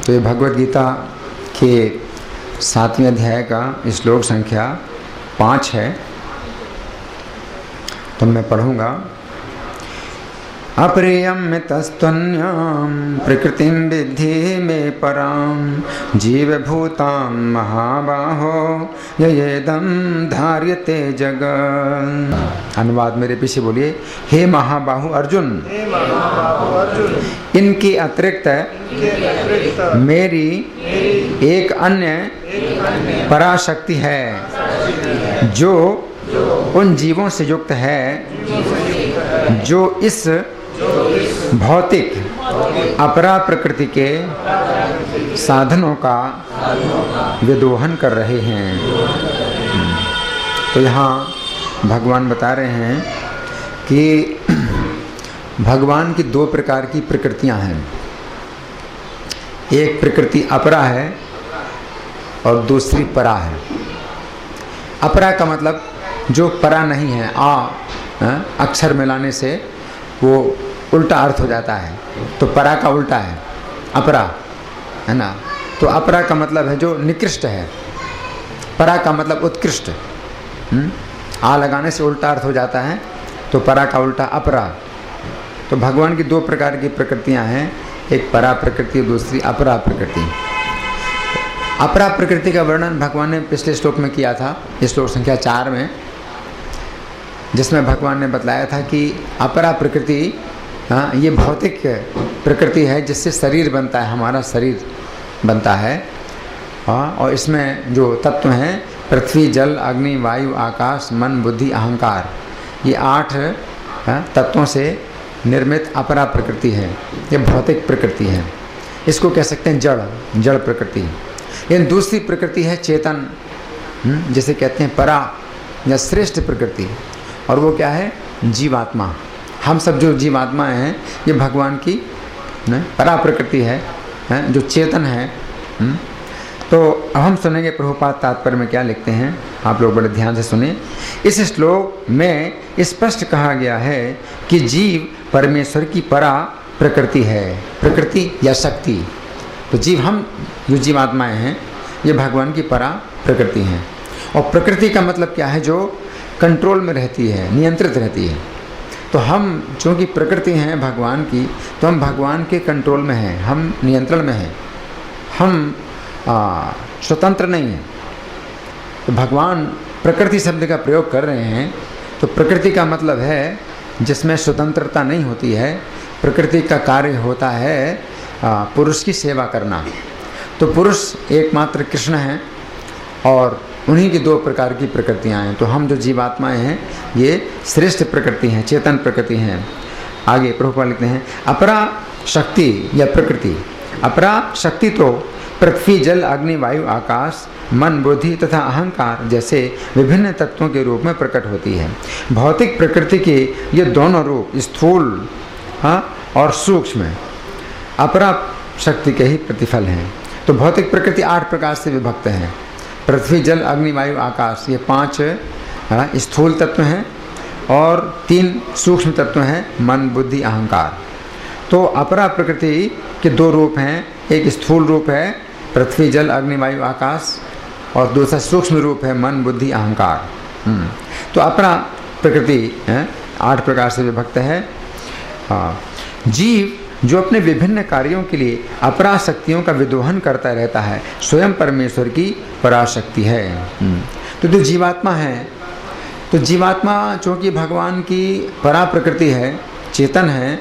तो ये भगवद गीता के 7वें अध्याय का श्लोक संख्या 5 है। तो मैं पढ़ूँगा। अप्रियमितस्त्वन्यां प्रकृतिं विद्धि मे परां जीवभूतां महाबाहो ययेदं धार्यते जगत्। अनुवाद मेरे पीछे बोलिए। हे महाबाहु अर्जुन, इनके अतिरिक्त मेरी एक अन्य पराशक्ति है जो उन जीवों से युक्त है जो इस भौतिक अपरा प्रकृति के साधनों का विदोहन कर रहे हैं। तो यहाँ भगवान बता रहे हैं कि भगवान की 2 प्रकार की प्रकृतियाँ हैं। एक प्रकृति अपरा है और दूसरी परा है। अपरा का मतलब जो परा नहीं है, अक्षर मिलाने से वो उल्टा अर्थ हो जाता है, तो परा का उल्टा है अपरा, है ना। तो अपरा का मतलब है जो निकृष्ट है, परा का मतलब उत्कृष्ट। आ लगाने से उल्टा अर्थ हो जाता है, तो परा का उल्टा अपरा। तो भगवान की 2 प्रकार की प्रकृतियां हैं, एक परा प्रकृति, दूसरी अपरा प्रकृति। अपरा प्रकृति का वर्णन भगवान ने पिछले श्लोक में किया था, इस श्लोक संख्या 4 में, जिसमें भगवान ने बतलाया था कि अपरा प्रकृति ये भौतिक प्रकृति है जिससे शरीर बनता है, हमारा शरीर बनता है। और इसमें जो तत्व हैं पृथ्वी, जल, अग्नि, वायु, आकाश, मन, बुद्धि, अहंकार, ये 8 तत्वों से निर्मित अपरा प्रकृति है। ये भौतिक प्रकृति है, इसको कह सकते हैं जड़ प्रकृति। लेकिन दूसरी प्रकृति है चेतन, जिसे कहते हैं परा या श्रेष्ठ प्रकृति, और वो क्या है? जीवात्मा। हम सब जो जीवात्माएं हैं ये भगवान की परा प्रकृति है, जो चेतन है। तो अब हम सुनेंगे प्रभुपाद तात्पर्य में क्या लिखते हैं, आप लोग बड़े ध्यान से सुने। इस श्लोक में स्पष्ट कहा गया है कि जीव परमेश्वर की परा प्रकृति है, प्रकृति या शक्ति। तो जीव, हम जो जीवात्माएं हैं ये भगवान की परा प्रकृति हैं। और प्रकृति का मतलब क्या है? जो कंट्रोल में रहती है, नियंत्रित रहती है। तो हम चूँकि प्रकृति हैं भगवान की, तो हम भगवान के कंट्रोल में हैं, हम नियंत्रण में हैं, हम स्वतंत्र नहीं हैं। तो भगवान प्रकृति शब्द का प्रयोग कर रहे हैं, तो प्रकृति का मतलब है जिसमें स्वतंत्रता नहीं होती है। प्रकृति का कार्य होता है पुरुष की सेवा करना। तो पुरुष एकमात्र कृष्ण हैं और उन्हीं की 2 प्रकार की प्रकृतियाँ हैं। तो हम जो जीवात्माएं हैं ये श्रेष्ठ प्रकृति हैं, चेतन प्रकृति हैं। आगे प्रभुपाद लिखते हैं, अपरा शक्ति या प्रकृति। अपरा शक्ति तो पृथ्वी, जल, अग्नि, वायु, आकाश, मन, बुद्धि तथा अहंकार जैसे विभिन्न तत्वों के रूप में प्रकट होती है। भौतिक प्रकृति के ये दोनों रूप, स्थूल और सूक्ष्म, अपरा शक्ति के ही प्रतिफल हैं। तो भौतिक प्रकृति 8 प्रकार से विभक्त हैं। पृथ्वी, जल, अग्नि, वायु, आकाश, ये 5 स्थूल तत्व हैं और 3 सूक्ष्म तत्व हैं, मन, बुद्धि, अहंकार। तो अपरा प्रकृति के 2 रूप हैं, एक स्थूल रूप है पृथ्वी, जल, अग्नि, वायु, आकाश, और दूसरा सूक्ष्म रूप है मन, बुद्धि, अहंकार। तो अपरा प्रकृति 8 प्रकार से विभक्त है। जीव जो अपने विभिन्न कार्यों के लिए अपरा शक्तियों का विदोहन करता रहता है, स्वयं परमेश्वर की पराशक्ति है। तो जो जीवात्मा है, तो जीवात्मा चूँकि भगवान की परा प्रकृति है, चेतन है,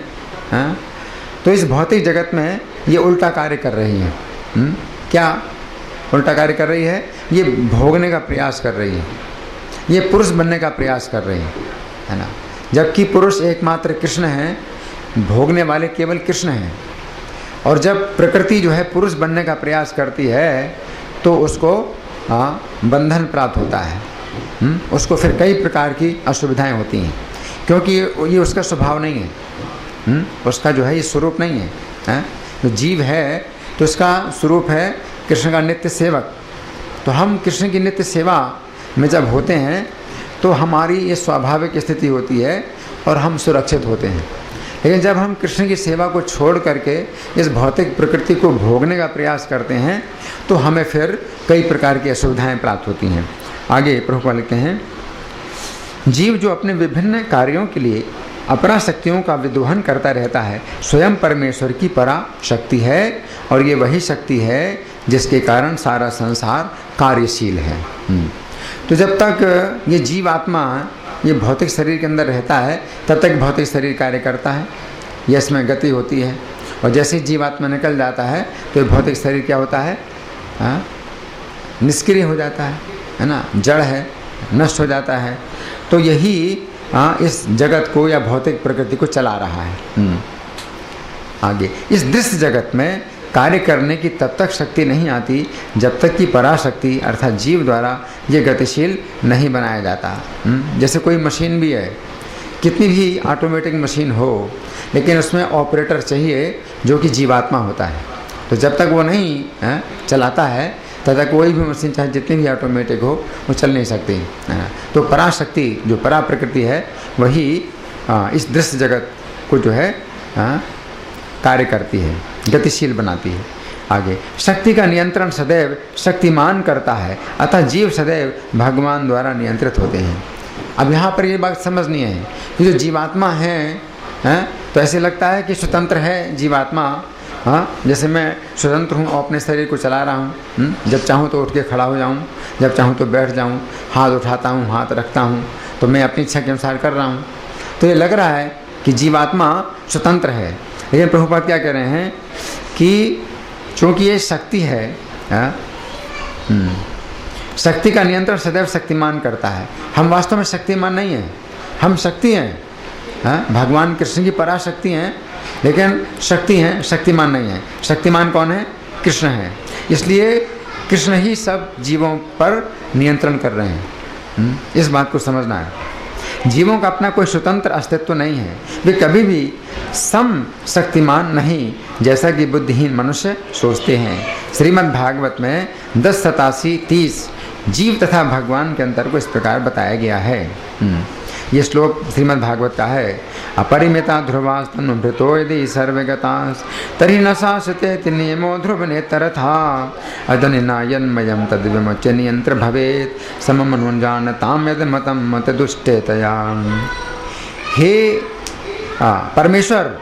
तो इस भौतिक जगत में ये उल्टा कार्य कर रही है। क्या उल्टा कार्य कर रही है? ये भोगने का प्रयास कर रही है, ये पुरुष बनने का प्रयास कर रही है ना। जबकि पुरुष एकमात्र कृष्ण है, भोगने वाले केवल कृष्ण हैं। और जब प्रकृति जो है पुरुष बनने का प्रयास करती है तो उसको बंधन प्राप्त होता है। उसको फिर कई प्रकार की असुविधाएं होती हैं, क्योंकि ये उसका स्वभाव नहीं है, उसका जो है ये स्वरूप नहीं है। जो जीव है तो इसका स्वरूप है कृष्ण का नित्य सेवक। तो हम कृष्ण की नित्य सेवा में जब होते हैं तो हमारी ये स्वाभाविक स्थिति होती है और हम सुरक्षित होते हैं। लेकिन जब हम कृष्ण की सेवा को छोड़ करके इस भौतिक प्रकृति को भोगने का प्रयास करते हैं तो हमें फिर कई प्रकार की असुविधाएं प्राप्त होती हैं। आगे प्रभुपाद लिखते हैं, जीव जो अपने विभिन्न कार्यों के लिए अपरा शक्तियों का विद्रोहन करता रहता है स्वयं परमेश्वर की परा शक्ति है, और ये वही शक्ति है जिसके कारण सारा संसार कार्यशील है। तो जब तक ये जीवात्मा ये भौतिक शरीर के अंदर रहता है तब तक भौतिक शरीर कार्य करता है, यश में गति होती है, और जैसे ही जीवात्मा निकल जाता है तो ये भौतिक शरीर क्या होता है, निष्क्रिय हो जाता है ना, जड़ है, नष्ट हो जाता है। तो यही इस जगत को या भौतिक प्रकृति को चला रहा है। आगे, इस दृश्य जगत में कार्य करने की तब तक शक्ति नहीं आती जब तक कि पराशक्ति अर्थात जीव द्वारा ये गतिशील नहीं बनाया जाता। जैसे कोई मशीन भी है, कितनी भी ऑटोमेटिक मशीन हो, लेकिन उसमें ऑपरेटर चाहिए जो कि जीवात्मा होता है। तो जब तक वो नहीं चलाता है तब तक कोई भी मशीन चाहे जितनी भी ऑटोमेटिक हो वो चल नहीं सकती। तो पराशक्ति जो परा प्रकृति है वही इस दृश्य जगत को जो है कार्य करती है, गतिशील बनाती है। आगे, शक्ति का नियंत्रण सदैव शक्तिमान करता है, अतः जीव सदैव भगवान द्वारा नियंत्रित होते हैं। अब यहाँ पर ये बात समझनी है कि जो जीवात्मा है तो ऐसे लगता है कि स्वतंत्र है जीवात्मा। जैसे मैं स्वतंत्र हूँ और अपने शरीर को चला रहा हूँ, जब चाहूँ तो उठ के खड़ा हो जाऊँ, जब चाहूँ तो बैठ जाऊँ, हाथ उठाता हूँ, हाथ रखता हूँ, तो मैं अपनी इच्छा के अनुसार कर रहा हूँ। तो ये लग रहा है कि जीवात्मा स्वतंत्र है, लेकिन प्रभुपाद क्या कह रहे हैं कि चूँकि ये शक्ति है, शक्ति का नियंत्रण सदैव शक्तिमान करता है। हम वास्तव में शक्तिमान नहीं हैं, हम शक्ति हैं, भगवान कृष्ण की पराशक्ति हैं, लेकिन शक्ति हैं, शक्तिमान नहीं है। शक्तिमान कौन है? कृष्ण है। इसलिए कृष्ण ही सब जीवों पर नियंत्रण कर रहे हैं। इस बात को समझना है। जीवों का अपना कोई स्वतंत्र अस्तित्व नहीं है, वे कभी भी सम शक्तिमान नहीं, जैसा कि बुद्धिहीन मनुष्य सोचते हैं। श्रीमद् भागवत में 10:87-30 जीव तथा भगवान के अंतर को इस प्रकार बताया गया है। ये श्लोक श्रीमद् भागवत का है। अपरिमिता ध्रुवास्तनुभृतो यदि सर्वगतांस तर्हि न शाश्वते नियमो ध्रुव नेतरथा अदनिनायन्मयं तद्विमुच्य नियंत्र भवेत् सममनुजानतां यद मतम मत दुष्टेतया। हे परमेश्वर,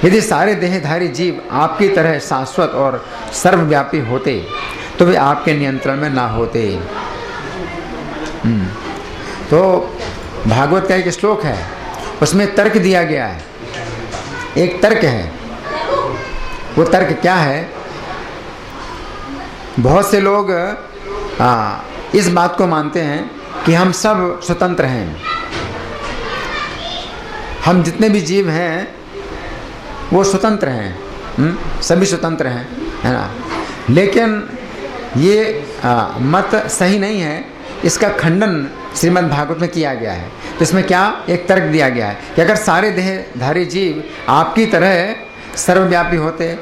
यदि सारे देहधारी जीव आपकी तरह शाश्वत और सर्वव्यापी होते तो वे आपके नियंत्रण में ना होते। तो भागवत का एक श्लोक है, उसमें तर्क दिया गया है। एक तर्क है, वो तर्क क्या है? बहुत से लोग इस बात को मानते हैं कि हम सब स्वतंत्र हैं, हम जितने भी जीव हैं वो स्वतंत्र हैं, सभी स्वतंत्र हैं, है ना। लेकिन ये मत सही नहीं है। इसका खंडन श्रीमद् भागवत में किया गया है। तो इसमें क्या एक तर्क दिया गया है कि अगर सारे देहधारी जीव आपकी तरह सर्वव्यापी होते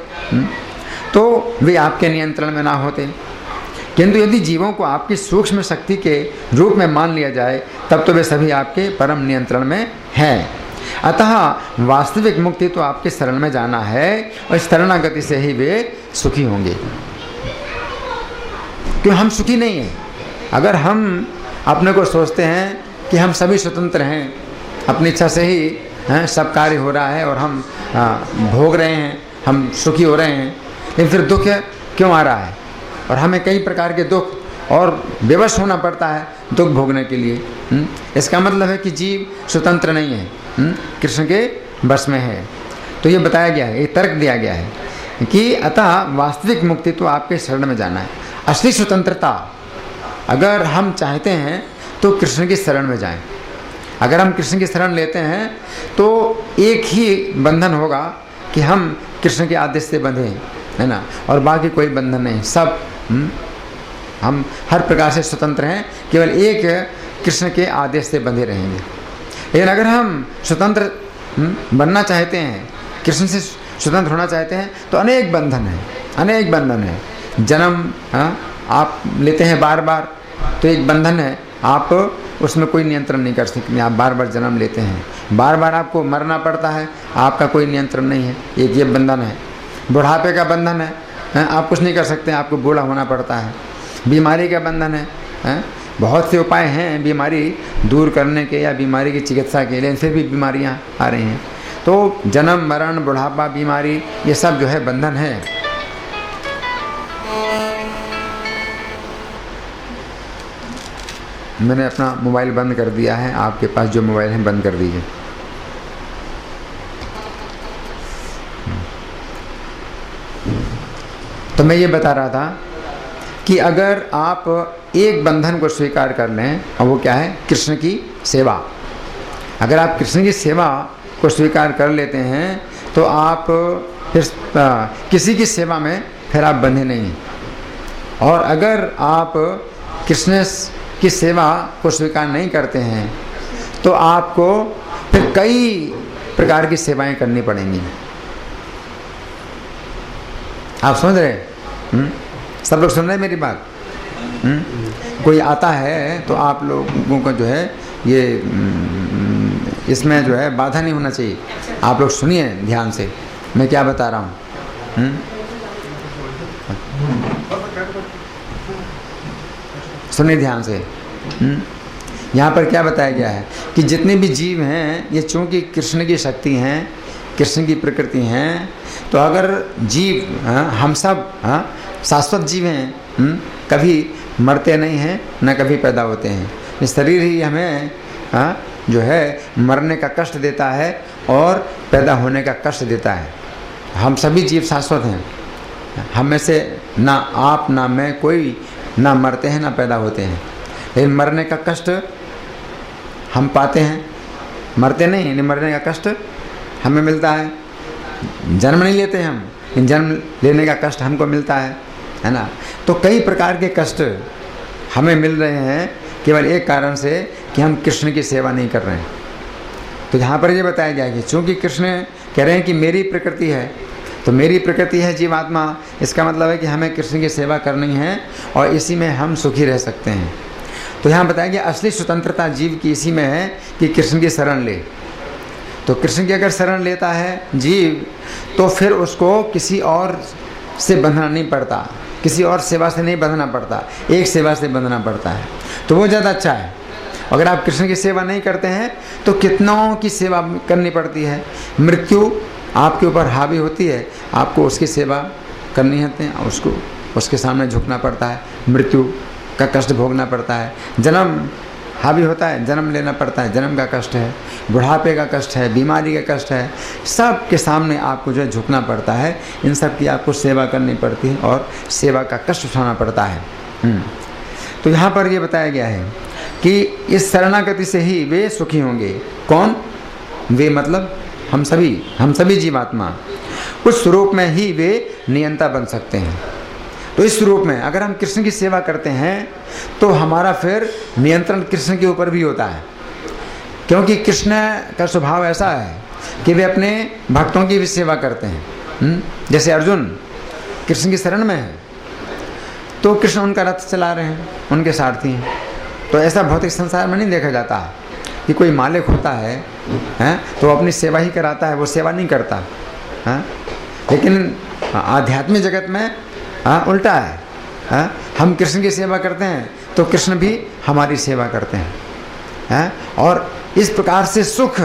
तो वे आपके नियंत्रण में ना होते, किंतु यदि जीवों को आपकी सूक्ष्म शक्ति के रूप में मान लिया जाए तब तो वे सभी आपके परम नियंत्रण में हैं। अतः वास्तविक मुक्ति तो आपके शरण में जाना है, और इस शरणागति से ही वे सुखी होंगे। क्यों हम सुखी नहीं हैं? अगर हम अपने को सोचते हैं कि हम सभी स्वतंत्र हैं, अपनी इच्छा से ही सब कार्य हो रहा है और हम भोग रहे हैं, हम सुखी हो रहे हैं, लेकिन फिर दुख क्यों आ रहा है? और हमें कई प्रकार के दुख और विवश होना पड़ता है दुख भोगने के लिए। इसका मतलब है कि जीव स्वतंत्र नहीं है, कृष्ण के बस में है। तो ये बताया गया है, ये तर्क दिया गया है कि अतः वास्तविक मुक्ति तो आपके शरण में जाना है। असली स्वतंत्रता अगर हम चाहते हैं तो कृष्ण की शरण में जाएं। अगर हम कृष्ण की शरण लेते हैं तो एक ही बंधन होगा कि हम कृष्ण के आदेश से बंधे, है ना, और बाकी कोई बंधन नहीं। सब हम हर प्रकार से स्वतंत्र हैं, केवल एक कृष्ण के आदेश से बंधे रहेंगे। लेकिन अगर हम स्वतंत्र बनना चाहते हैं, कृष्ण से स्वतंत्र होना चाहते हैं, तो अनेक बंधन हैं, अनेक बंधन है। जन्म आप लेते हैं बार बार, तो एक बंधन है, आप उसमें कोई नियंत्रण नहीं कर सकते। आप बार बार जन्म लेते हैं, बार बार आपको मरना पड़ता है, आपका कोई नियंत्रण नहीं है। एक ये बंधन है, बुढ़ापे का बंधन है, आप कुछ नहीं कर सकते, आपको बूढ़ा होना पड़ता है। बीमारी का बंधन है, बहुत से उपाय हैं बीमारी दूर करने के या बीमारी की चिकित्सा के लिए, फिर भी बीमारियां आ रही हैं। तो जन्म, मरण, बुढ़ापा, बीमारी, ये सब जो है बंधन है। मैंने अपना मोबाइल बंद कर दिया है, आपके पास जो मोबाइल है बंद कर दीजिए। तो मैं ये बता रहा था कि अगर आप एक बंधन को स्वीकार कर लें, और वो क्या है? कृष्ण की सेवा। अगर आप कृष्ण की सेवा को स्वीकार कर लेते हैं तो आप फिर किसी की सेवा में फिर आप बंधे नहीं। और अगर आप कृष्ण की सेवा को स्वीकार नहीं करते हैं तो आपको फिर कई प्रकार की सेवाएं करनी पड़ेंगी। आप समझ रहे हैं? सब लोग सुन रहे हैं मेरी बात? कोई आता है तो आप लोगों को जो है ये इसमें जो है बाधा नहीं होना चाहिए। आप लोग सुनिए ध्यान से मैं क्या बता रहा हूँ। सुनिए ध्यान से। यहाँ पर क्या बताया गया है कि जितने भी जीव हैं ये चूँकि कृष्ण की शक्ति हैं, कृष्ण की प्रकृति हैं, तो अगर जीव हम सब शाश्वत जीव हैं, कभी मरते नहीं हैं न कभी पैदा होते हैं। ये शरीर ही हमें जो है मरने का कष्ट देता है और पैदा होने का कष्ट देता है। हम सभी जीव शाश्वत हैं, हम में से ना आप ना मैं कोई ना मरते हैं ना पैदा होते हैं। लेकिन मरने का कष्ट हम पाते हैं, मरते नहीं, लेकिन मरने का कष्ट हमें मिलता है। जन्म नहीं लेते हम, लेकिन जन्म लेने का कष्ट हमको मिलता है ना। तो कई प्रकार के कष्ट हमें मिल रहे हैं केवल एक कारण से कि हम कृष्ण की सेवा नहीं कर रहे हैं। तो यहाँ पर ये बताया गया कि चूँकि कृष्ण कह रहे हैं कि मेरी प्रकृति है, तो मेरी प्रकृति है जीवात्मा, इसका मतलब है कि हमें कृष्ण की सेवा करनी है और इसी में हम सुखी रह सकते हैं। तो यहाँ बताया गया असली स्वतंत्रता जीव की इसी में है कि कृष्ण की शरण ले। तो कृष्ण की अगर शरण लेता है जीव तो फिर उसको किसी और से बंधना नहीं पड़ता, किसी और सेवा से नहीं बंधना पड़ता, एक सेवा से बंधना पड़ता है। तो वो ज़्यादा अच्छा है। अगर आप कृष्ण की सेवा नहीं करते हैं तो कितनों की सेवा करनी पड़ती है। मृत्यु आपके ऊपर हावी होती है, आपको उसकी सेवा करनी होती है, उसको उसके सामने झुकना पड़ता है, मृत्यु का कष्ट भोगना पड़ता है। जन्म हावी होता है, जन्म लेना पड़ता है, जन्म का कष्ट है, बुढ़ापे का कष्ट है, बीमारी का कष्ट है, सब के सामने आपको जो है झुकना पड़ता है। इन सब की आपको सेवा करनी पड़ती है और सेवा का कष्ट उठाना पड़ता है। तो यहाँ पर ये बताया गया है कि इस शरणागति से ही वे सुखी होंगे। कौन? वे मतलब हम सभी जीवात्मा। उस स्वरूप में ही वे नियंता बन सकते हैं। तो इस स्वरूप में अगर हम कृष्ण की सेवा करते हैं तो हमारा फिर नियंत्रण कृष्ण के ऊपर भी होता है, क्योंकि कृष्ण का स्वभाव ऐसा है कि वे अपने भक्तों की भी सेवा करते हैं। जैसे अर्जुन कृष्ण की शरण में है तो कृष्ण उनका रथ चला रहे हैं, उनके सारथी हैं। तो ऐसा भौतिक संसार में नहीं देखा जाता कि कोई मालिक होता है तो अपनी सेवा ही कराता है, वो सेवा नहीं करता है। लेकिन आध्यात्मिक जगत में उल्टा है। हम कृष्ण की सेवा करते हैं तो कृष्ण भी हमारी सेवा करते हैं और इस प्रकार से सुख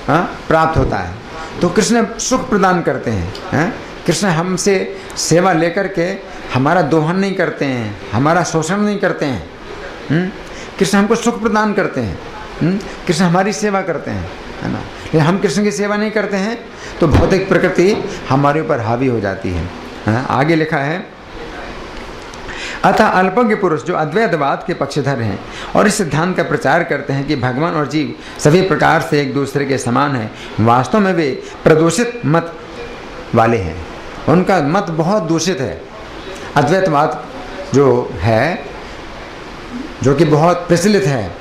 प्राप्त होता है। तो कृष्ण सुख प्रदान करते हैं। कृष्ण हमसे सेवा लेकर के हमारा दोहन नहीं करते हैं, हमारा शोषण नहीं करते हैं। कृष्ण हमको सुख प्रदान करते हैं, कृष्ण हमारी सेवा करते हैं, है ना। लेकिन हम कृष्ण की सेवा नहीं करते हैं तो भौतिक प्रकृति हमारे ऊपर हावी हो जाती है। आगे लिखा है, अतः अल्पज्ञ पुरुष जो अद्वैतवाद के पक्षधर हैं और इस सिद्धांत का प्रचार करते हैं कि भगवान और जीव सभी प्रकार से एक दूसरे के समान हैं, वास्तव में वे प्रदूषित मत वाले हैं। उनका मत बहुत दूषित है। अद्वैतवाद जो है, जो कि बहुत प्रचलित है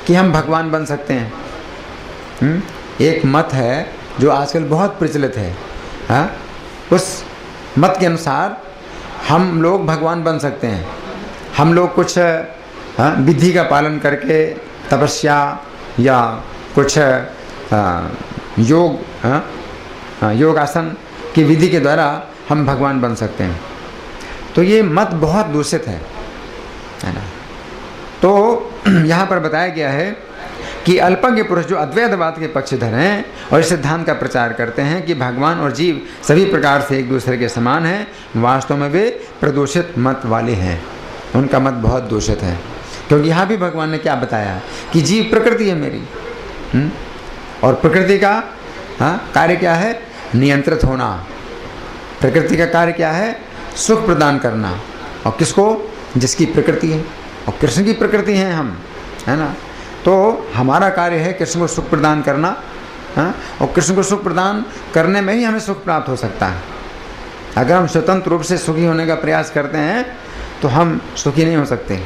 कि हम भगवान बन सकते हैं, एक मत है जो आजकल बहुत प्रचलित है। उस मत के अनुसार हम लोग भगवान बन सकते हैं। हम लोग कुछ विधि का पालन करके तपस्या या कुछ योग योगासन की विधि के द्वारा हम भगवान बन सकते हैं। तो ये मत बहुत दूषित है ना। तो यहाँ पर बताया गया है कि अल्पज्ञ पुरुष जो अद्वैतवाद के पक्षधर हैं और इस सिद्धांत का प्रचार करते हैं कि भगवान और जीव सभी प्रकार से एक दूसरे के समान हैं, वास्तव में वे प्रदूषित मत वाले हैं। उनका मत बहुत दूषित है, क्योंकि यहाँ भी भगवान ने क्या बताया कि जीव प्रकृति है मेरी, और प्रकृति का कार्य क्या है? नियंत्रित होना। प्रकृति का कार्य क्या है? सुख प्रदान करना। और किसको? जिसकी प्रकृति है, और कृष्ण की प्रकृति है हम, है ना। तो हमारा कार्य है कृष्ण को सुख प्रदान करना, और कृष्ण को सुख प्रदान करने में ही हमें सुख प्राप्त हो सकता है। अगर हम स्वतंत्र रूप से सुखी होने का प्रयास करते हैं तो हम सुखी नहीं हो सकते,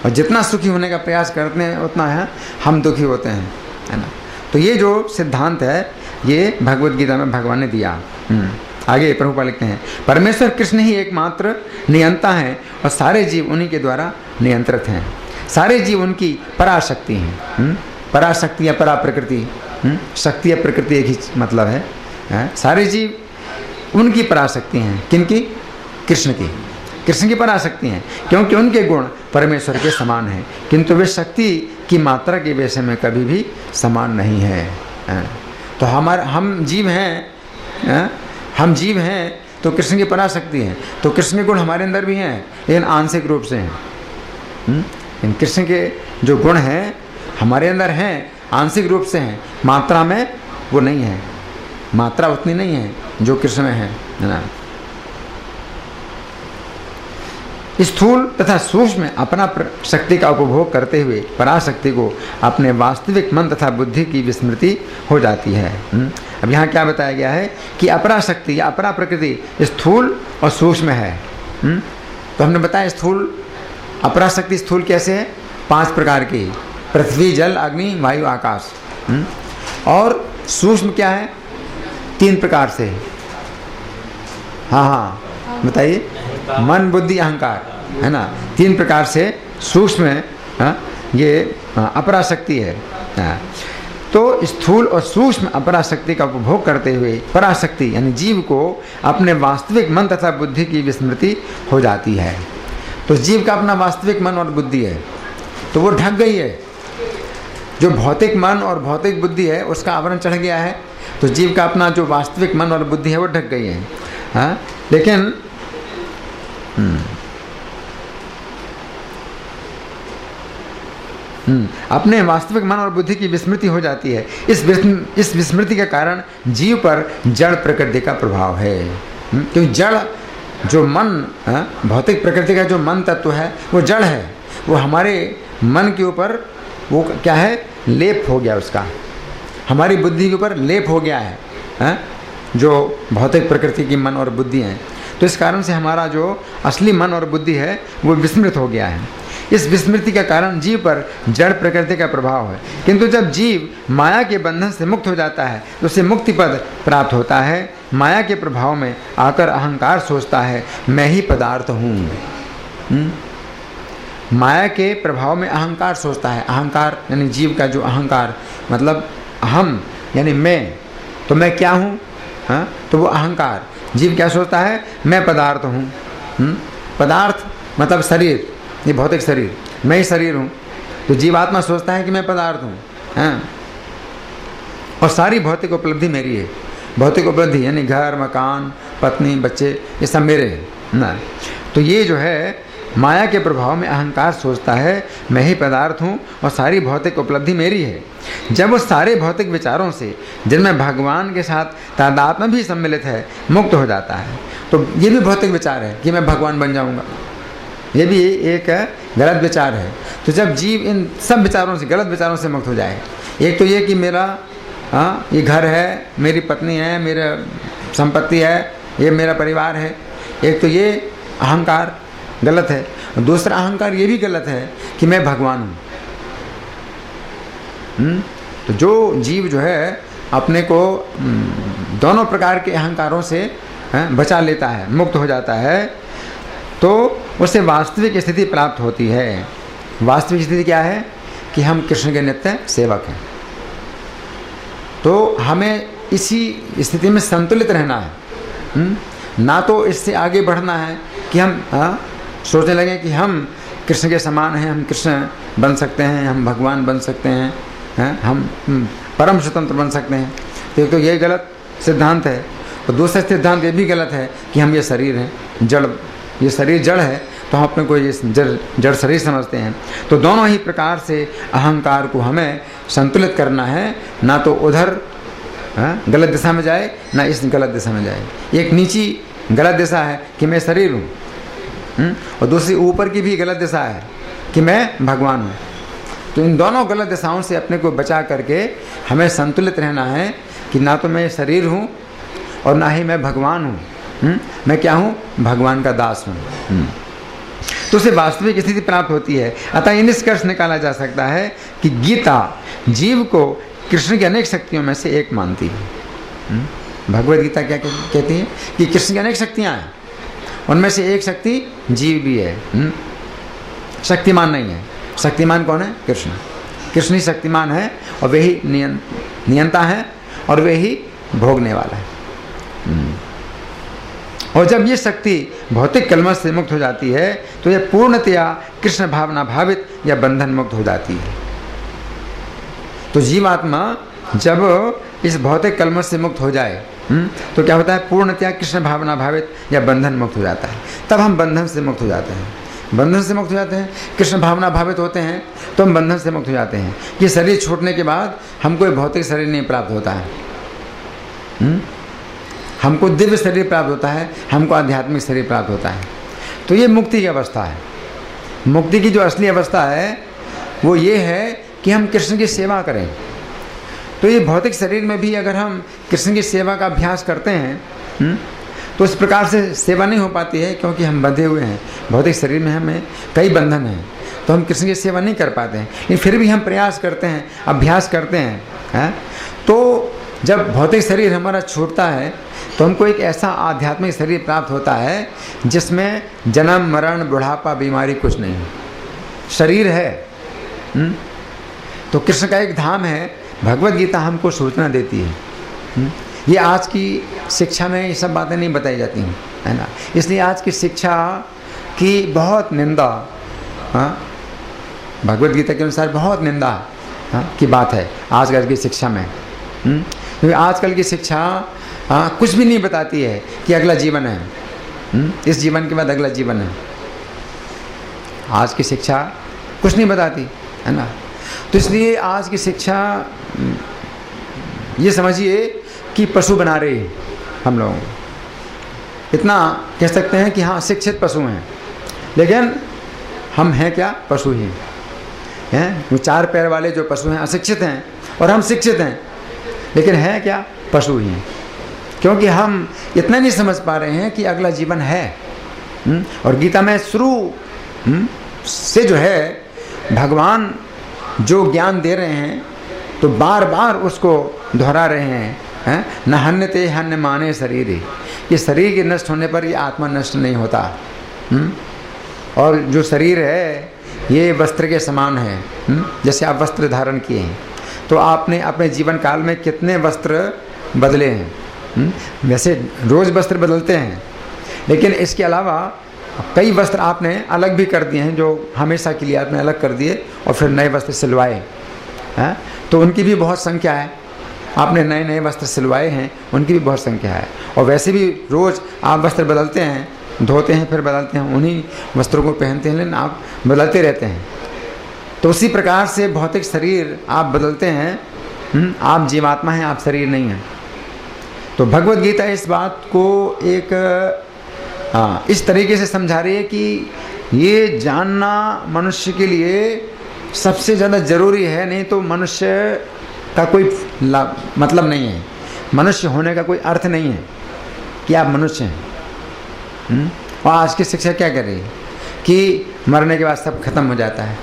और जितना सुखी होने का प्रयास करते हैं उतना है हम दुखी होते हैं, है ना। तो ये जो सिद्धांत है ये भगवत गीता में भगवान ने दिया। आगे प्रभुपाद लिखते हैं, परमेश्वर कृष्ण ही एकमात्र नियंता हैं और सारे जीव उन्हीं के द्वारा नियंत्रित हैं। सारे जीव उनकी पराशक्ति हैं। पराशक्ति या परा प्रकृति, शक्ति या प्रकृति एक ही मतलब है। सारे जीव उनकी पराशक्ति हैं। किनकी? कृष्ण की। कृष्ण की पराशक्ति हैं, क्योंकि उनके गुण परमेश्वर के समान हैं, किंतु वे शक्ति की मात्रा के विषय में कभी भी समान नहीं है। तो हम जीव हैं, हम जीव हैं तो कृष्ण की पराशक्ति है, तो कृष्ण के गुण हमारे अंदर भी हैं, लेकिन आंशिक रूप से हैं। इन कृष्ण के जो गुण हैं हमारे अंदर हैं, आंशिक रूप से हैं, मात्रा में वो नहीं है, मात्रा उतनी नहीं है जो कृष्ण में है ना। स्थूल तथा सूक्ष्म अपना शक्ति का उपभोग करते हुए पराशक्ति को अपने वास्तविक मन तथा बुद्धि की विस्मृति हो जाती है। अब यहाँ क्या बताया गया है कि अपराशक्ति या अपरा प्रकृति स्थूल और सूक्ष्म है। तो हमने बताया स्थूल अपराशक्ति स्थूल कैसे है? 5 प्रकार की, पृथ्वी, जल, अग्नि, वायु, आकाश। और सूक्ष्म क्या है? 3 प्रकार से। हाँ बताइए। मन, बुद्धि, अहंकार, है ना। 3 प्रकार से सूक्ष्म ये अपराशक्ति है। तो स्थूल और सूक्ष्म अपराशक्ति का उपभोग करते हुए पराशक्ति यानी जीव को अपने वास्तविक मन तथा बुद्धि की विस्मृति हो जाती है। तो जीव का अपना वास्तविक मन और बुद्धि है, तो वो ढक गई है। जो भौतिक मन और भौतिक बुद्धि है उसका आवरण चढ़ गया है, तो जीव का अपना जो वास्तविक मन और बुद्धि है वो ढक गई है। लेकिन अपने वास्तविक मन और बुद्धि की विस्मृति हो जाती है। इस विस्मृति के कारण जीव पर जड़ प्रकृति का प्रभाव है। क्योंकि जड़ जो मन, भौतिक प्रकृति का जो मन तत्व है वो जड़ है, वो हमारे मन के ऊपर वो क्या है? लेप हो गया उसका, हमारी बुद्धि के ऊपर लेप हो गया है, जो भौतिक प्रकृति की मन और बुद्धि है। तो इस कारण से हमारा जो असली मन और बुद्धि है वो विस्मृत हो गया है। इस विस्मृति का कारण जीव पर जड़ प्रकृति का प्रभाव है। किंतु जब जीव माया के बंधन से मुक्त हो जाता है तो उसे मुक्ति पद प्राप्त होता है। माया के प्रभाव में आकर अहंकार सोचता है मैं ही पदार्थ हूँ। माया के प्रभाव में अहंकार सोचता है। अहंकार यानी जीव का जो अहंकार मतलब अहम यानी मैं, तो मैं क्या हूँ? तो वो अहंकार जीव क्या सोचता है? मैं पदार्थ हूँ। पदार्थ मतलब शरीर, ये भौतिक शरीर, मैं ही शरीर हूँ। तो जीवात्मा सोचता है कि मैं पदार्थ हूँ, और सारी भौतिक उपलब्धि मेरी है। भौतिक उपलब्धि यानी घर, मकान, पत्नी, बच्चे, ये सब मेरे हैं ना। तो ये जो है माया के प्रभाव में अहंकार सोचता है मैं ही पदार्थ हूँ और सारी भौतिक उपलब्धि मेरी है। जब वो सारे भौतिक विचारों से, जिनमें भगवान के साथ तादात्म्य भी सम्मिलित है, मुक्त हो जाता है, तो ये भी भौतिक विचार है कि मैं भगवान बन जाऊँगा, ये भी एक गलत विचार है। तो जब जीव इन सब विचारों से, गलत विचारों से मुक्त हो जाए, एक तो ये कि मेरा ये घर है, मेरी पत्नी है, मेरा संपत्ति है, ये मेरा परिवार है, एक तो ये अहंकार गलत है। दूसरा अहंकार ये भी गलत है कि मैं भगवान हूँ। तो जो जीव जो है अपने को दोनों प्रकार के अहंकारों से बचा लेता है, मुक्त हो जाता है, तो उसे वास्तविक स्थिति प्राप्त होती है। वास्तविक स्थिति क्या है? कि हम कृष्ण के नित्य सेवक हैं। तो हमें इसी स्थिति में संतुलित रहना है। ना तो इससे आगे बढ़ना है कि हम सोचने लगे कि हम कृष्ण के समान हैं, हम कृष्ण बन सकते हैं, हम भगवान बन सकते हैं, हम परम स्वतंत्र बन सकते हैं। तो ये गलत सिद्धांत है। और दूसरा सिद्धांत ये भी गलत है कि हम ये शरीर हैं, जड़, ये शरीर जड़ है, तो हम अपने को ये जड़ शरीर समझते हैं। तो दोनों ही प्रकार से अहंकार को हमें संतुलित करना है, ना तो उधर गलत दिशा में जाए, ना इस गलत दिशा में जाए। एक नीची गलत दिशा है कि मैं शरीर हूँ, और दूसरी ऊपर की भी गलत दिशा है कि मैं भगवान हूँ। तो इन दोनों गलत दिशाओं से अपने को बचा करके हमें संतुलित रहना है कि ना तो मैं शरीर हूँ और ना ही मैं भगवान हूँ। मैं क्या हूँ? भगवान का दास हूँ। तो उसे वास्तविक स्थिति प्राप्त होती है। अतः ये निष्कर्ष निकाला जा सकता है कि गीता जीव को कृष्ण की अनेक शक्तियों में से एक मानती है। भगवद गीता क्या कहती है कि कृष्ण की अनेक शक्तियाँ हैं, उनमें से एक शक्ति जीव भी है। शक्तिमान नहीं है। शक्तिमान कौन है? कृष्ण। कृष्ण ही शक्तिमान है और वे ही नियंता है और वे ही भोगने वाला है। और जब ये शक्ति भौतिक कलमश से मुक्त हो जाती है तो यह पूर्णतया कृष्ण भावना भावित या बंधन मुक्त हो जाती है। तो जीवात्मा जब इस भौतिक कलमश से मुक्त हो जाए तो क्या होता है? पूर्णतया कृष्ण भावना भावित या बंधन मुक्त हो जाता है। तब हम बंधन से मुक्त हो जाते हैं। बंधन से मुक्त हो जाते हैं, कृष्ण भावना भावित होते हैं तो हम बंधन से मुक्त हो जाते हैं कि शरीर छोड़ने के बाद हमको भौतिक शरीर नहीं प्राप्त होता है। हमको दिव्य शरीर प्राप्त होता है, हमको आध्यात्मिक शरीर प्राप्त होता है। तो ये मुक्ति की अवस्था है। मुक्ति की जो असली अवस्था है वो ये है कि हम कृष्ण की सेवा करें। तो ये भौतिक शरीर में भी अगर हम कृष्ण की सेवा का अभ्यास करते हैं तो इस प्रकार से सेवा नहीं हो पाती है, क्योंकि हम बंधे हुए हैं। भौतिक शरीर में हमें कई बंधन हैं, तो हम कृष्ण की सेवा नहीं कर पाते हैं। लेकिन फिर भी हम प्रयास करते हैं, अभ्यास करते हैं। तो जब भौतिक शरीर हमारा छूटता है तो हमको एक ऐसा आध्यात्मिक शरीर प्राप्त होता है जिसमें जन्म मरण बुढ़ापा बीमारी कुछ नहीं है। शरीर है। तो कृष्ण का एक धाम है। भगवद गीता हमको सूचना देती है। ये आज की शिक्षा में ये सब बातें नहीं बताई जाती हैं, है ना। इसलिए आज की शिक्षा की बहुत निंदा, भगवद गीता के अनुसार बहुत निंदा की बात है आजकल की शिक्षा में। क्योंकि आजकल की शिक्षा कुछ भी नहीं बताती है कि अगला जीवन है, इस जीवन के बाद अगला जीवन है। आज की शिक्षा कुछ नहीं बताती, है ना। तो इसलिए आज की शिक्षा ये समझिए कि पशु बना रही है हम लोगों को। इतना कह सकते हैं कि हाँ शिक्षित पशु हैं, लेकिन हम हैं क्या? पशु ही हैं। वो चार पैर वाले जो पशु हैं अशिक्षित हैं और हम शिक्षित हैं, लेकिन हैं क्या? पशु ही हैं। क्योंकि हम इतना नहीं समझ पा रहे हैं कि अगला जीवन है। और गीता में शुरू से जो है भगवान जो ज्ञान दे रहे हैं तो बार बार उसको दोहरा रहे हैं। न हन्यते हन्य माने शरीर, ये शरीर के नष्ट होने पर ये आत्मा नष्ट नहीं होता। और जो शरीर है ये वस्त्र के समान है। जैसे आप वस्त्र धारण किए हैं तो आपने अपने जीवन काल में कितने वस्त्र बदले हैं। वैसे रोज़ वस्त्र बदलते हैं, लेकिन इसके अलावा कई वस्त्र आपने अलग भी कर दिए हैं, जो हमेशा के लिए आपने अलग कर दिए और फिर नए वस्त्र सिलवाए हैं। तो उनकी भी बहुत संख्या है। आपने नए नए वस्त्र सिलवाए हैं, उनकी भी बहुत संख्या है। और वैसे भी रोज़ आप वस्त्र बदलते हैं, धोते हैं फिर बदलते हैं, उन्हीं वस्त्रों को पहनते हैं, लेकिन आप बदलते रहते हैं। तो उसी प्रकार से भौतिक शरीर आप बदलते हैं। आप जीवात्मा हैं, आप शरीर नहीं हैं। तो भगवद गीता इस बात को एक इस तरीके से समझा रही है कि ये जानना मनुष्य के लिए सबसे ज़्यादा ज़रूरी है, नहीं तो मनुष्य का कोई मतलब नहीं है। मनुष्य होने का कोई अर्थ नहीं है कि आप मनुष्य हैं। और आज की शिक्षा क्या कर रही है कि मरने के बाद सब खत्म हो जाता है,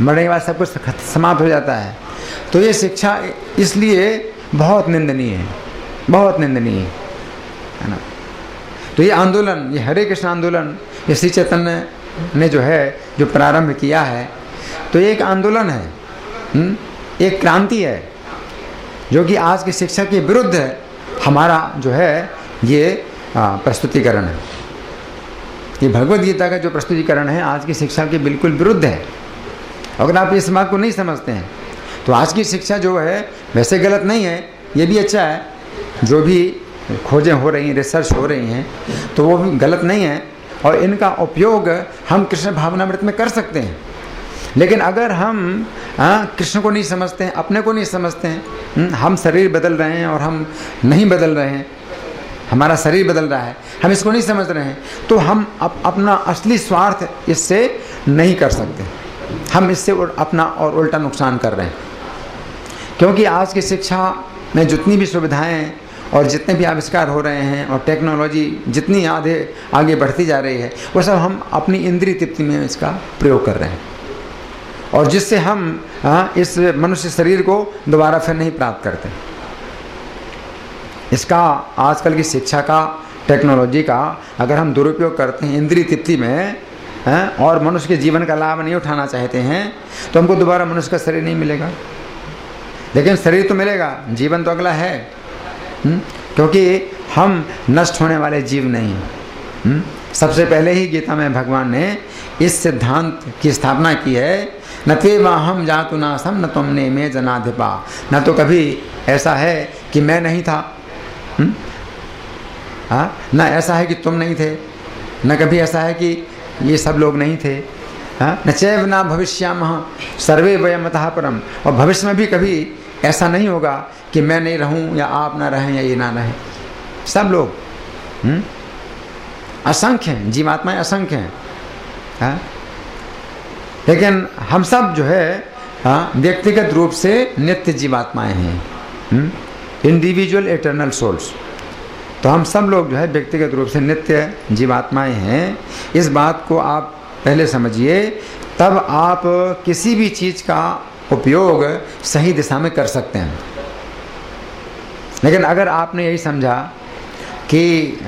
मरने के बाद सब कुछ समाप्त हो जाता है। तो ये शिक्षा इसलिए बहुत निंदनीय है, बहुत निंदनीय है ना। तो ये आंदोलन, ये हरे कृष्ण आंदोलन, ये श्री चैतन्य ने जो प्रारंभ किया है, तो ये एक आंदोलन है, एक क्रांति है। जो कि आज की शिक्षा के विरुद्ध है, हमारा जो है ये प्रस्तुतिकरण है। ये भगवद गीता का जो प्रस्तुतिकरण है आज की शिक्षा के बिल्कुल विरुद्ध है। अगर आप इस बात को नहीं समझते हैं तो आज की शिक्षा जो है वैसे गलत नहीं है, ये भी अच्छा है, जो भी खोजें हो रही हैं, रिसर्च हो रही हैं, तो वो भी गलत नहीं है और इनका उपयोग हम कृष्ण भावनामृत में कर सकते हैं। लेकिन अगर हम कृष्ण को नहीं समझते हैं, अपने को नहीं समझते हैं, हम शरीर बदल रहे हैं और हम नहीं बदल रहे हैं, हमारा शरीर बदल रहा है, हम इसको नहीं समझ रहे हैं, तो हम अपना असली स्वार्थ इससे नहीं कर सकते। हम इससे अपना और उल्टा नुकसान कर रहे हैं। क्योंकि आज की शिक्षा में जितनी भी सुविधाएं और जितने भी आविष्कार हो रहे हैं और टेक्नोलॉजी जितनी आगे बढ़ती जा रही है, वो सब हम अपनी इंद्रिय तृप्ति में इसका प्रयोग कर रहे हैं, और जिससे हम इस मनुष्य शरीर को दोबारा फिर नहीं प्राप्त करते। इसका आजकल की शिक्षा का, टेक्नोलॉजी का अगर हम दुरुपयोग करते हैं इंद्रिय तृप्ति में और मनुष्य के जीवन का लाभ नहीं उठाना चाहते हैं, तो हमको दोबारा मनुष्य का शरीर नहीं मिलेगा। लेकिन शरीर तो मिलेगा, जीवन तो अगला है, क्योंकि हम नष्ट होने वाले जीव नहीं हैं। सबसे पहले ही गीता में भगवान ने इस सिद्धांत की स्थापना की है, न त्वेवाहम जातु नासम न तुमने में जनाधिपा। न तो कभी ऐसा है कि मैं नहीं था, न ऐसा है कि तुम नहीं थे, न कभी ऐसा है कि ये सब लोग नहीं थे, न चैव न भविष्यामः सर्वे वयमतः परम। और भविष्य में भी कभी ऐसा नहीं होगा कि मैं नहीं रहूं या आप ना रहें या ये ना रहें। सब लोग असंख्य हैं, जीवात्माएं असंख्य हैं, लेकिन हम सब जो है व्यक्तिगत रूप से नित्य जीवात्माएं हैं, इंडिविजुअल इटर्नल सोल्स। तो हम सब लोग जो है व्यक्तिगत रूप से नित्य जीवात्माएं हैं। इस बात को आप पहले समझिए, तब आप किसी भी चीज़ का उपयोग सही दिशा में कर सकते हैं। लेकिन अगर आपने यही समझा कि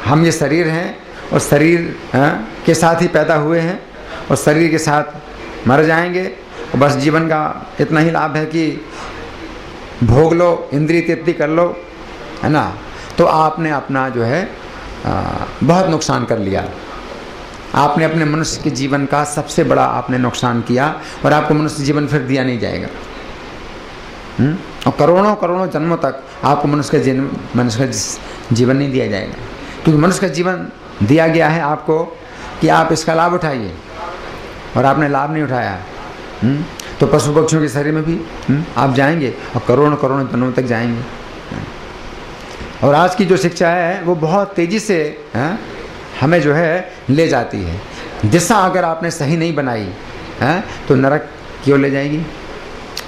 हम ये शरीर हैं और शरीर के साथ ही पैदा हुए हैं और शरीर के साथ मर जाएंगे और बस जीवन का इतना ही लाभ है कि भोग लो, इंद्रिय तृप्ति कर लो, है ना, तो आपने अपना जो है बहुत नुकसान कर लिया। आपने अपने मनुष्य के जीवन का सबसे बड़ा आपने नुकसान किया और आपको मनुष्य जीवन फिर दिया नहीं जाएगा। और करोड़ों करोड़ों जन्मों तक आपको मनुष्य का जीवन नहीं दिया जाएगा, क्योंकि मनुष्य का जीवन दिया गया है आपको कि आप इसका लाभ उठाइए, और आपने लाभ नहीं उठाया। तो पशु पक्षियों के शरीर में भी आप जाएंगे और करोड़ों करोड़ों जन्मों तक जाएंगे। और आज की जो शिक्षा है वो बहुत तेज़ी से हमें जो है ले जाती है। दिशा अगर आपने सही नहीं बनाई तो नरक क्यों ले जाएगी।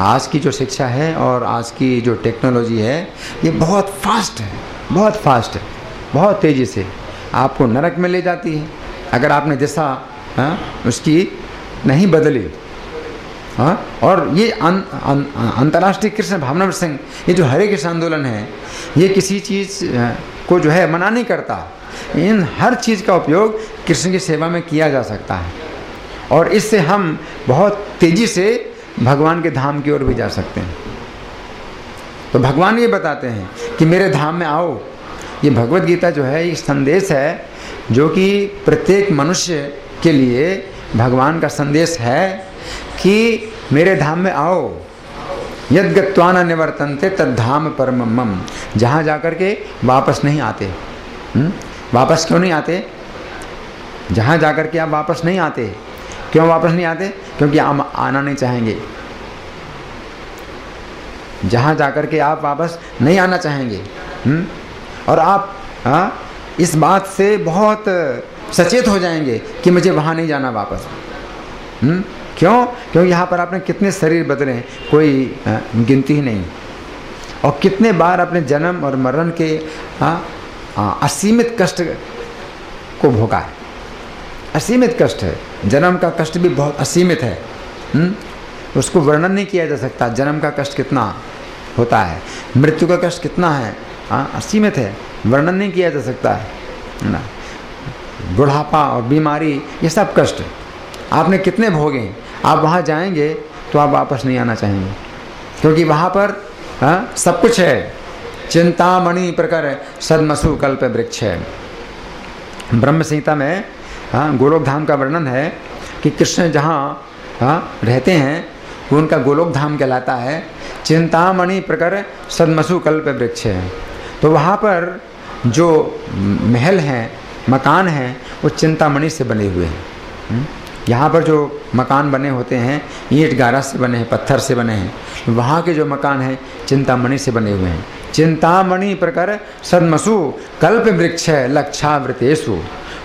आज की जो शिक्षा है और आज की जो टेक्नोलॉजी है ये बहुत फास्ट है, बहुत फास्ट है, बहुत तेज़ी से आपको नरक में ले जाती है अगर आपने दिशा उसकी नहीं बदली। और ये अंतर्राष्ट्रीय कृष्ण भावनामृत संघ, ये जो हरे कृष्ण आंदोलन है, ये किसी चीज़ को जो है मना नहीं करता। इन हर चीज़ का उपयोग कृष्ण की सेवा में किया जा सकता है, और इससे हम बहुत तेज़ी से भगवान के धाम की ओर भी जा सकते हैं। तो भगवान ये बताते हैं कि मेरे धाम में आओ। ये भगवद गीता जो है, ये संदेश है जो कि प्रत्येक मनुष्य के लिए भगवान का संदेश है कि मेरे धाम में आओ। यद गत्वा न निवर्तन्ते तद धाम परम मम। जहाँ जाकर के वापस नहीं आते। वापस क्यों नहीं आते? जहाँ जाकर के आप वापस नहीं आते। क्यों वापस नहीं आते? क्योंकि आप आना नहीं चाहेंगे। जहाँ जाकर के आप वापस नहीं आना चाहेंगे। और आप इस बात से बहुत सचेत हो जाएंगे कि मुझे वहाँ नहीं जाना वापस। क्यों? क्योंकि यहाँ पर आपने कितने शरीर बदले हैं, कोई गिनती ही नहीं। और कितने बार अपने जन्म और मरण के असीमित कष्ट को भोगा है। असीमित कष्ट है, जन्म का कष्ट भी बहुत असीमित है। उसको वर्णन नहीं किया जा सकता। जन्म का कष्ट कितना होता है, मृत्यु का कष्ट कितना है, असीमित है, वर्णन नहीं किया जा सकता है ना। बुढ़ापा और बीमारी, ये सब कष्ट आपने कितने भोगे। आप वहाँ जाएंगे तो आप वापस नहीं आना चाहेंगे, क्योंकि वहाँ पर सब कुछ है। चिंतामणि प्रकर सदमसु कल्प वृक्ष है। ब्रह्म संहिता में गोलोक धाम का वर्णन है कि कृष्ण जहाँ रहते हैं वो उनका गोलोक धाम कहलाता है। चिंतामणि प्रकर सदमसु कल्प वृक्ष है। तो वहाँ पर जो महल हैं, मकान हैं, वो चिंतामणि से बने हुए हैं। यहाँ पर जो मकान बने होते हैं ईंट गारा से बने हैं, पत्थर से बने हैं। वहाँ के जो मकान हैं चिंतामणि से बने हुए हैं। चिंतामणि प्रकर सदमसु कल्प वृक्ष है लक्षावृतेषु।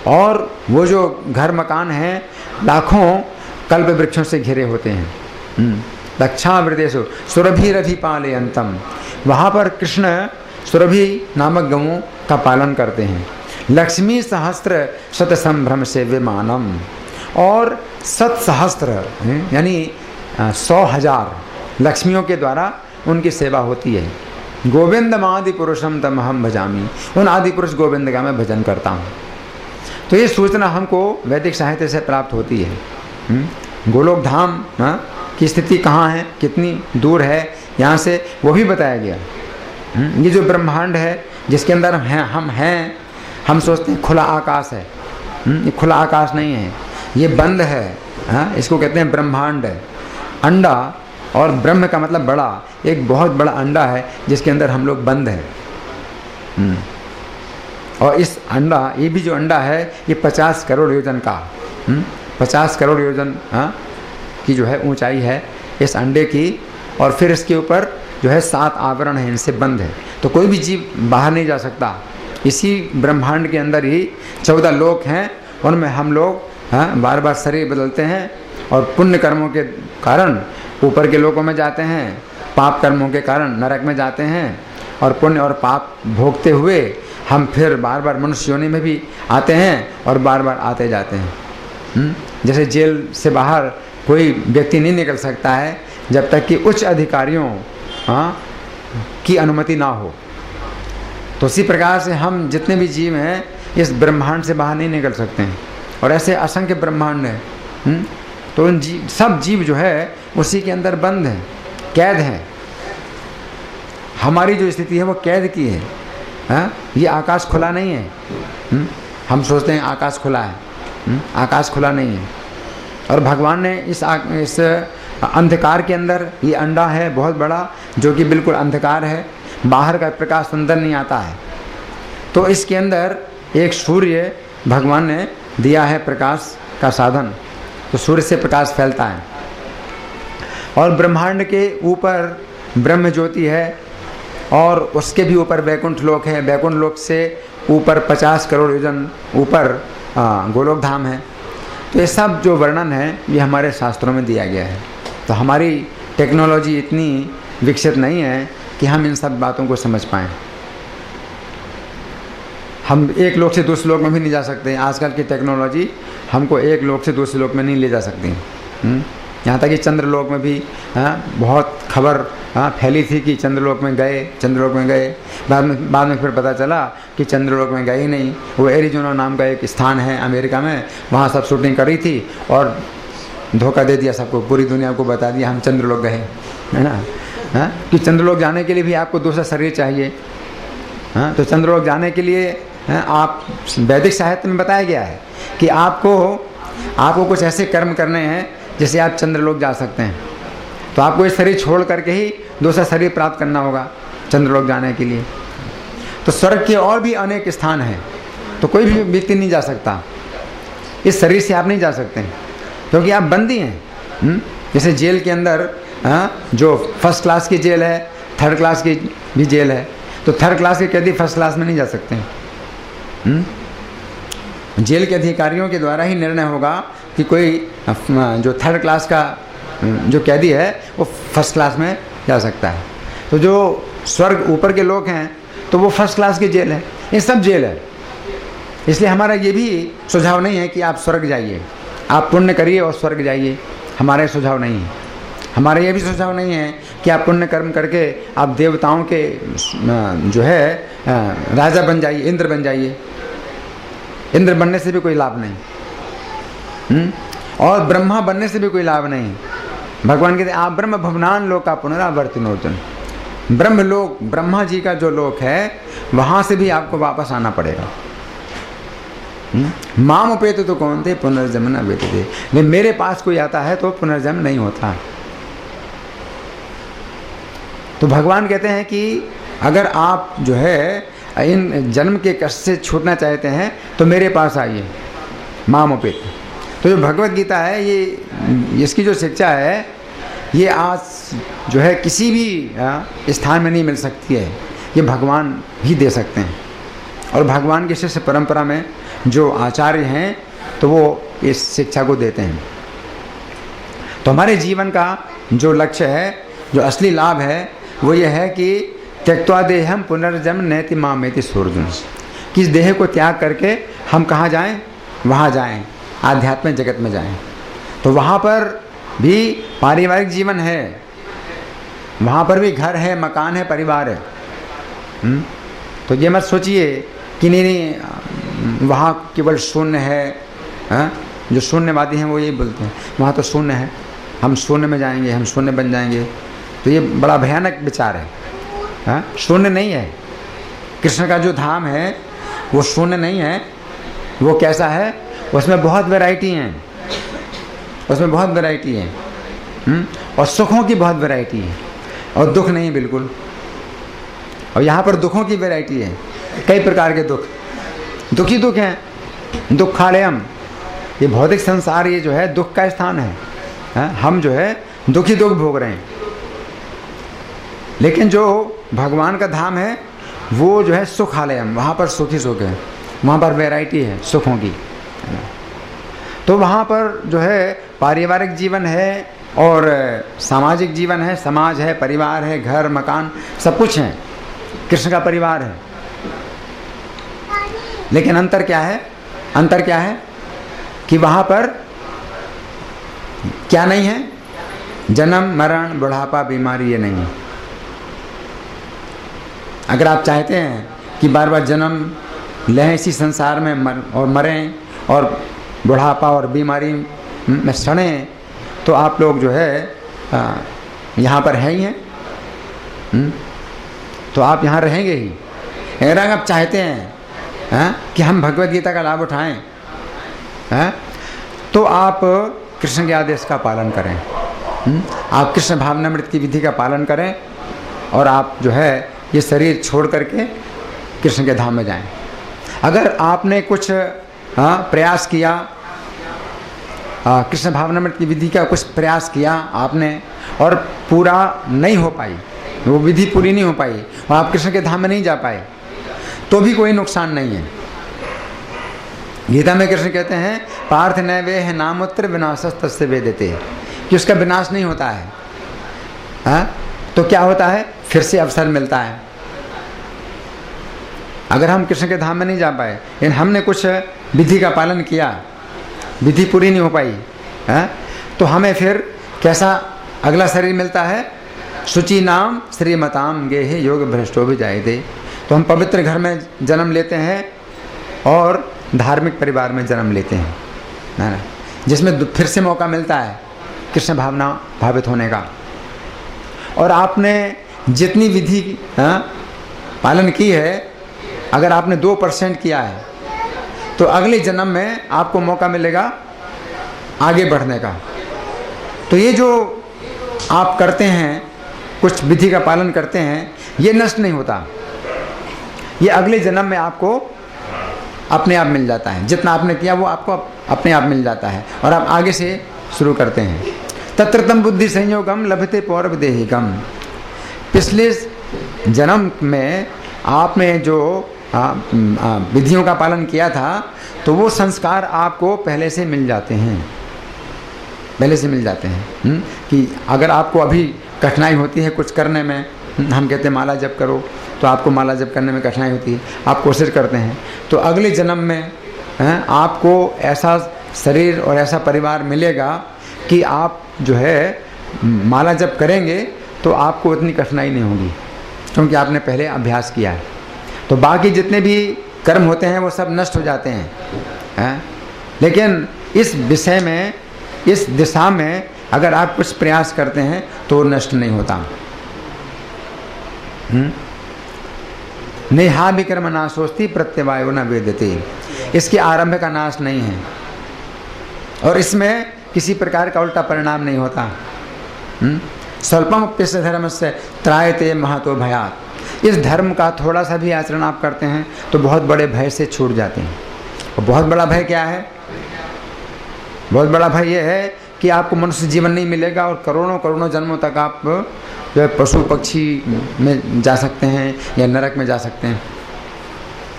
और वो जो घर मकान हैं लाखों कल्प वृक्षों से घिरे होते हैं। लक्षावृतेषु सुरभिरभि पालयन्तम। वहाँ पर कृष्ण सुरभि नामक गऊं का पालन करते हैं। लक्ष्मी सहस्त्र शत संभ्रम से विमानम। और 7 सहस्त्र यानी 100,000 लक्ष्मियों के द्वारा उनकी सेवा होती है। गोविंदम आदि पुरुषम तमहम भजामी। उन आदि पुरुष गोविंद का मैं भजन करता हूँ। तो ये सूचना हमको वैदिक साहित्य से प्राप्त होती है। गोलोक धाम की स्थिति कहाँ है, कितनी दूर है यहाँ से, वो भी बताया गया। ये जो ब्रह्मांड है जिसके अंदर हम हैं, हम सोचते हैं खुला आकाश है। ये खुला आकाश नहीं है, ये बंद है। इसको कहते हैं ब्रह्मांड। अंडा, और ब्रह्म का मतलब बड़ा, एक बहुत बड़ा अंडा है जिसके अंदर हम लोग बंद हैं। और इस अंडा, ये भी जो अंडा है ये 50 करोड़ योजन का, 50 करोड़ योजन की जो है ऊंचाई है इस अंडे की। और फिर इसके ऊपर जो है 7 आवरण है, इनसे बंद है। तो कोई भी जीव बाहर नहीं जा सकता। इसी ब्रह्मांड के अंदर ही 14 लोक हैं, उनमें हम लोग बार बार शरीर बदलते हैं। और पुण्य कर्मों के कारण ऊपर के लोकों में जाते हैं, पाप कर्मों के कारण नरक में जाते हैं। और पुण्य और पाप भोगते हुए हम फिर बार बार मनुष्य योनि में भी आते हैं और बार बार आते जाते हैं। जैसे जेल से बाहर कोई व्यक्ति नहीं निकल सकता है जब तक कि उच्च अधिकारियों की अनुमति ना हो। तो उसी प्रकार से हम जितने भी जीव हैं इस ब्रह्मांड से बाहर नहीं निकल सकते हैं। और ऐसे असंख्य ब्रह्मांड हैं। तो उन सब जीव जो है उसी के अंदर बंद हैं, कैद हैं। हमारी जो स्थिति है वो कैद की है। ये आकाश खुला नहीं है। हम सोचते हैं आकाश खुला है, आकाश खुला नहीं है। और भगवान ने इस अंधकार के अंदर ये अंडा है बहुत बड़ा, जो कि बिल्कुल अंधकार है, बाहर का प्रकाश अंदर नहीं आता है। तो इसके अंदर एक सूर्य भगवान ने दिया है प्रकाश का साधन। तो सूर्य से प्रकाश फैलता है। और ब्रह्मांड के ऊपर ब्रह्म ज्योति है, और उसके भी ऊपर वैकुंठ लोक है। वैकुंठ लोक से ऊपर 50 करोड़ योजन ऊपर गोलोक धाम है। तो ये सब जो वर्णन है ये हमारे शास्त्रों में दिया गया है। तो हमारी टेक्नोलॉजी इतनी विकसित नहीं है कि हम इन सब बातों को समझ पाएँ। हम एक लोक से दूसरे लोक में भी नहीं जा सकते। आजकल की टेक्नोलॉजी हमको एक लोक से दूसरे लोक में नहीं ले जा सकती। यहाँ तक कि चंद्रलोक में भी बहुत खबर फैली थी कि चंद्रलोक में गए। बाद में फिर पता चला कि चंद्रलोक में गए ही नहीं। वो एरिजोना नाम का एक स्थान है अमेरिका में, वहाँ सब शूटिंग करी थी और धोखा दे दिया सबको, पूरी दुनिया को बता दिया हम चंद्रलोक गए, है ना। कि चंद्रलोक जाने के लिए भी आपको दूसरा शरीर चाहिए। तो चंद्रलोक जाने के लिए आप वैदिक साहित्य में बताया गया है कि आपको कुछ ऐसे कर्म करने हैं जिससे आप चंद्रलोक जा सकते हैं। तो आपको इस शरीर छोड़ करके ही दूसरा शरीर प्राप्त करना होगा चंद्रलोक जाने के लिए। तो स्वर्ग के और भी अनेक स्थान हैं, तो कोई भी व्यक्ति नहीं जा सकता। इस शरीर से आप नहीं जा सकते क्योंकि आप बंदी हैं। जैसे जेल के अंदर जो फर्स्ट क्लास की जेल है, थर्ड क्लास की भी जेल है। तो थर्ड क्लास के कैदी फर्स्ट क्लास में नहीं जा सकते। जेल के अधिकारियों के द्वारा ही निर्णय होगा कि कोई जो थर्ड क्लास का जो कैदी है वो फर्स्ट क्लास में जा सकता है। तो जो स्वर्ग ऊपर के लोग हैं तो वो फर्स्ट क्लास की जेल है। ये सब जेल है। इसलिए हमारा ये भी सुझाव नहीं है कि आप स्वर्ग जाइए, आप पुण्य करिए और स्वर्ग जाइए। हमारा सुझाव नहीं है। हमारा ये भी सुझाव नहीं है कि आप पुण्य कर्म करके आप देवताओं के जो है राजा बन जाइए, इंद्र बन जाइए। इंद्र बनने से भी कोई लाभ नहीं, और ब्रह्मा बनने से भी कोई लाभ नहीं। भगवान कहते हैं आप ब्रह्म भवनान लोका पुनरावर्तिनोर्जुन। ब्रह्मलोक, ब्रह्मा जी का जो लोक है, वहाँ से भी आपको वापस आना पड़ेगा। माम उपेत तो कौन थे पुनर्जन्म न वेद थे, लेकिन मेरे पास कोई आता है तो पुनर्जन्म नहीं होता। तो भगवान कहते हैं कि अगर आप जो है इन जन्म के कष्ट से छूटना चाहते हैं तो मेरे पास आइए, माम उपेत। तो जो भगवत गीता है, ये इसकी जो शिक्षा है, ये आज जो है किसी भी स्थान में नहीं मिल सकती है, ये भगवान ही दे सकते हैं। और भगवान की शिष्य परंपरा में जो आचार्य हैं तो वो इस शिक्षा को देते हैं। तो हमारे जीवन का जो लक्ष्य है, जो असली लाभ है, वो ये है कि त्यक्त्वा देहम पुनर्जन्म नैति मामेति सूर्जुन, कि इस देह को त्याग करके हम कहाँ जाएं? वहाँ जाएं, आध्यात्मिक जगत में जाएं। तो वहाँ पर भी पारिवारिक जीवन है, वहाँ पर भी घर है, मकान है, परिवार है। तो ये मत सोचिए कि नहीं वहाँ केवल शून्य है। जो शून्यवादी हैं वो यही बोलते हैं वहाँ तो शून्य है, हम शून्य में जाएंगे, हम शून्य बन जाएंगे। तो ये बड़ा भयानक विचार है। शून्य नहीं है, कृष्ण का जो धाम है वो शून्य नहीं है। वो कैसा है? उसमें बहुत वैरायटी हैं, उसमें बहुत वैरायटी है। और सुखों की बहुत वैरायटी है, और दुख नहीं बिल्कुल। और यहाँ पर दुखों की वैरायटी है, कई प्रकार के दुख, दुख ही दुख हैं। दुखालयम, ये भौतिक संसार, ये जो है दुख का स्थान है। हम जो है दुख ही दुख भोग रहे हैं। लेकिन जो भगवान का धाम है वो जो है सुखालयम, वहाँ पर सुख ही सुख है, वहाँ पर वैरायटी है सुखों की। तो वहाँ पर जो है पारिवारिक जीवन है और सामाजिक जीवन है, समाज है, परिवार है, घर मकान सब कुछ है, कृष्ण का परिवार है। लेकिन अंतर क्या है? अंतर क्या है कि वहाँ पर क्या नहीं है? जन्म मरण बुढ़ापा बीमारी, ये नहीं है। अगर आप चाहते हैं कि बार बार जन्म लें इसी संसार में और मरें और बुढ़ापा और बीमारी में सड़ें, तो आप लोग जो है यहाँ पर है ही हैं। तो आप यहाँ रहेंगे ही। अगर आप चाहते हैं कि हम भगवत गीता का लाभ उठाएं, तो आप कृष्ण के आदेश का पालन करें। आप कृष्ण भावनामृत की विधि का पालन करें और आप जो है ये शरीर छोड़ करके कृष्ण के धाम में जाएं। अगर आपने कुछ प्रयास किया, कृष्ण भावनामृत की विधि का कुछ प्रयास किया आपने और पूरा नहीं हो पाई, वो विधि पूरी नहीं हो पाई और आप कृष्ण के धाम में नहीं जा पाए, तो भी कोई नुकसान नहीं है। गीता में कृष्ण कहते हैं पार्थ नैवे है नामोत्तर विनाशस्तस्य वेदते, कि उसका विनाश नहीं होता है। तो क्या होता है? फिर से अवसर मिलता है। अगर हम कृष्ण के धाम में नहीं जा पाए, लेकिन हमने कुछ विधि का पालन किया, विधि पूरी नहीं हो पाई, तो हमें फिर कैसा अगला शरीर मिलता है? शुचि नाम श्रीमताम गेहे योग भ्रष्टो भी जायते। तो हम पवित्र घर में जन्म लेते हैं और धार्मिक परिवार में जन्म लेते हैं, है ना, जिसमें फिर से मौका मिलता है कृष्ण भावना भावित होने का। और आपने जितनी विधि पालन की है, अगर आपने 2% किया है तो अगले जन्म में आपको मौका मिलेगा आगे बढ़ने का। तो ये जो आप करते हैं, कुछ विधि का पालन करते हैं, ये नष्ट नहीं होता, ये अगले जन्म में आपको अपने आप मिल जाता है। जितना आपने किया वो आपको अपने आप मिल जाता है और आप आगे से शुरू करते हैं। तत्रतम बुद्धि संयोगम लभते पौर्व देहिकम। पिछले जन्म में आपने जो विधियों का पालन किया था, तो वो संस्कार आपको पहले से मिल जाते हैं, पहले से मिल जाते हैं। कि अगर आपको अभी कठिनाई होती है कुछ करने में, हम कहते हैं माला जप करो, तो आपको माला जप करने में कठिनाई होती है, आप कोशिश करते हैं, तो अगले जन्म में आपको ऐसा शरीर और ऐसा परिवार मिलेगा कि आप जो है माला जप करेंगे तो आपको उतनी कठिनाई नहीं होगी, क्योंकि आपने पहले अभ्यास किया है। तो बाकी जितने भी कर्म होते हैं वो सब नष्ट हो जाते हैं। लेकिन इस विषय में, इस दिशा में अगर आप कुछ प्रयास करते हैं तो वो नष्ट नहीं होता। नेहा विक्रम नाशोस्ति प्रत्यवायो न वेदते। इसके आरंभ का नाश नहीं है और इसमें किसी प्रकार का उल्टा परिणाम नहीं होता। स्वल्पम अप्यस्य धर्म से त्रायते महतो भयात्। इस धर्म का थोड़ा सा भी आचरण आप करते हैं तो बहुत बड़े भय से छूट जाते हैं। और बहुत बड़ा भय क्या है? बहुत बड़ा भय यह है कि आपको मनुष्य जीवन नहीं मिलेगा और करोड़ों करोड़ों जन्मों तक आप जो है पशु पक्षी में जा सकते हैं या नरक में जा सकते हैं।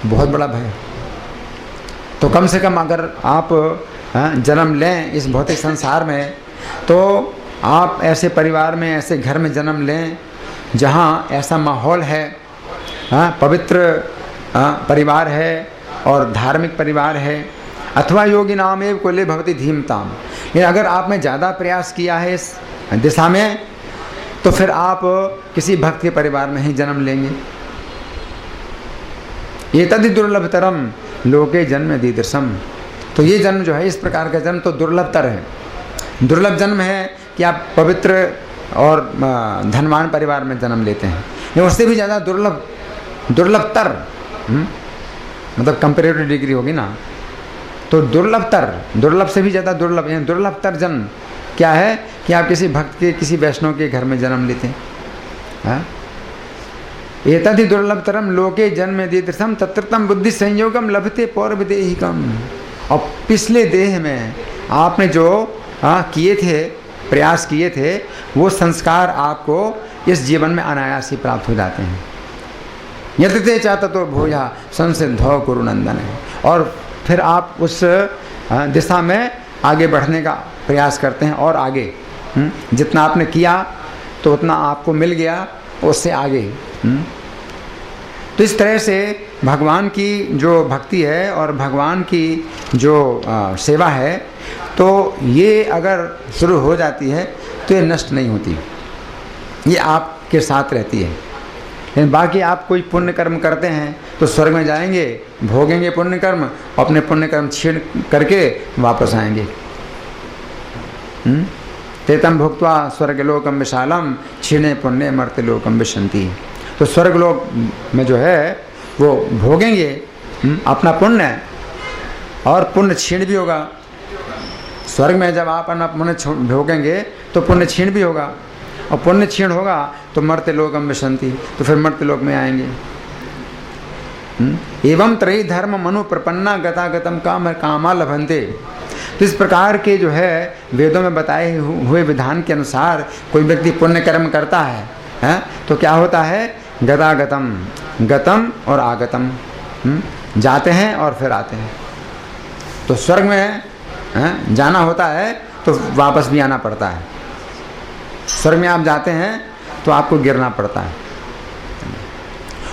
बहुत बड़ा भय। तो कम से कम अगर आप जन्म लें इस भौतिक संसार में तो आप ऐसे परिवार में, ऐसे घर में जन्म लें जहाँ ऐसा माहौल है, पवित्र परिवार है और धार्मिक परिवार है। अथवा योगी नाम एव कुले भवति धीमताम। लेकिन अगर आपने ज़्यादा प्रयास किया है इस दिशा में तो फिर आप किसी भक्त के परिवार में ही जन्म लेंगे। ये तदि दुर्लभतरम लोके जन्म दीदृशम। तो ये जन्म जो है, इस प्रकार का जन्म तो दुर्लभतर है। दुर्लभ जन्म है कि आप पवित्र और धनवान परिवार में जन्म लेते हैं। ये उससे भी ज़्यादा दुर्लभतर, मतलब कंपेरेटिव डिग्री होगी ना, तो दुर्लभतर, दुर्लभ से भी ज़्यादा दुर्लभ, यानी दुर्लभतर जन्म क्या है कि आप किसी भक्त के, किसी वैष्णव के घर में जन्म लेते हैं। एतद्धि दुर्लभतरम लोके जन्म दीदृशम तत्रतम बुद्धि संयोगम लभते पौर्वदेहिकम। और पिछले देह में आपने जो किए थे, प्रयास किए थे, वो संस्कार आपको इस जीवन में अनायास ही प्राप्त हो जाते हैं। यतते चाहता तो भूया संसिद्धौ कुरुनंदन है। और फिर आप उस दिशा में आगे बढ़ने का प्रयास करते हैं और आगे जितना आपने किया तो उतना आपको मिल गया, उससे आगे। तो इस तरह से भगवान की जो भक्ति है और भगवान की जो सेवा है, तो ये अगर शुरू हो जाती है तो ये नष्ट नहीं होती, ये आपके साथ रहती है। लेकिन बाकी आप कोई पुण्य कर्म करते हैं तो स्वर्ग में जाएंगे, भोगेंगे पुण्य कर्म, अपने पुण्य कर्म छीण करके वापस आएंगे। तेतम भुक्त्वा स्वर्गलोकम विशालम क्षीणे पुण्य मर्त्य लोकम विशंति। तो स्वर्गलोक में जो है वो भोगेंगे अपना पुण्य, और पुण्य क्षीण भी होगा। स्वर्ग में जब आप अपना पुण्य भोगेंगे तो पुण्य क्षीण भी होगा, और पुण्य क्षीण होगा तो मर्त्य लोकम विशंति, तो फिर मर्त्य लोक में आएंगे। एवं त्रयी धर्म मनु प्रपन्ना गतागतम काम कामा लभंते। तो इस प्रकार के जो है वेदों में बताए हुए विधान के अनुसार कोई व्यक्ति पुण्य कर्म करता है, तो क्या होता है? गतागतम, गतम और आगतम, जाते हैं और फिर आते हैं। तो स्वर्ग में जाना होता है तो वापस भी आना पड़ता है। स्वर्ग में आप जाते हैं तो आपको गिरना पड़ता है,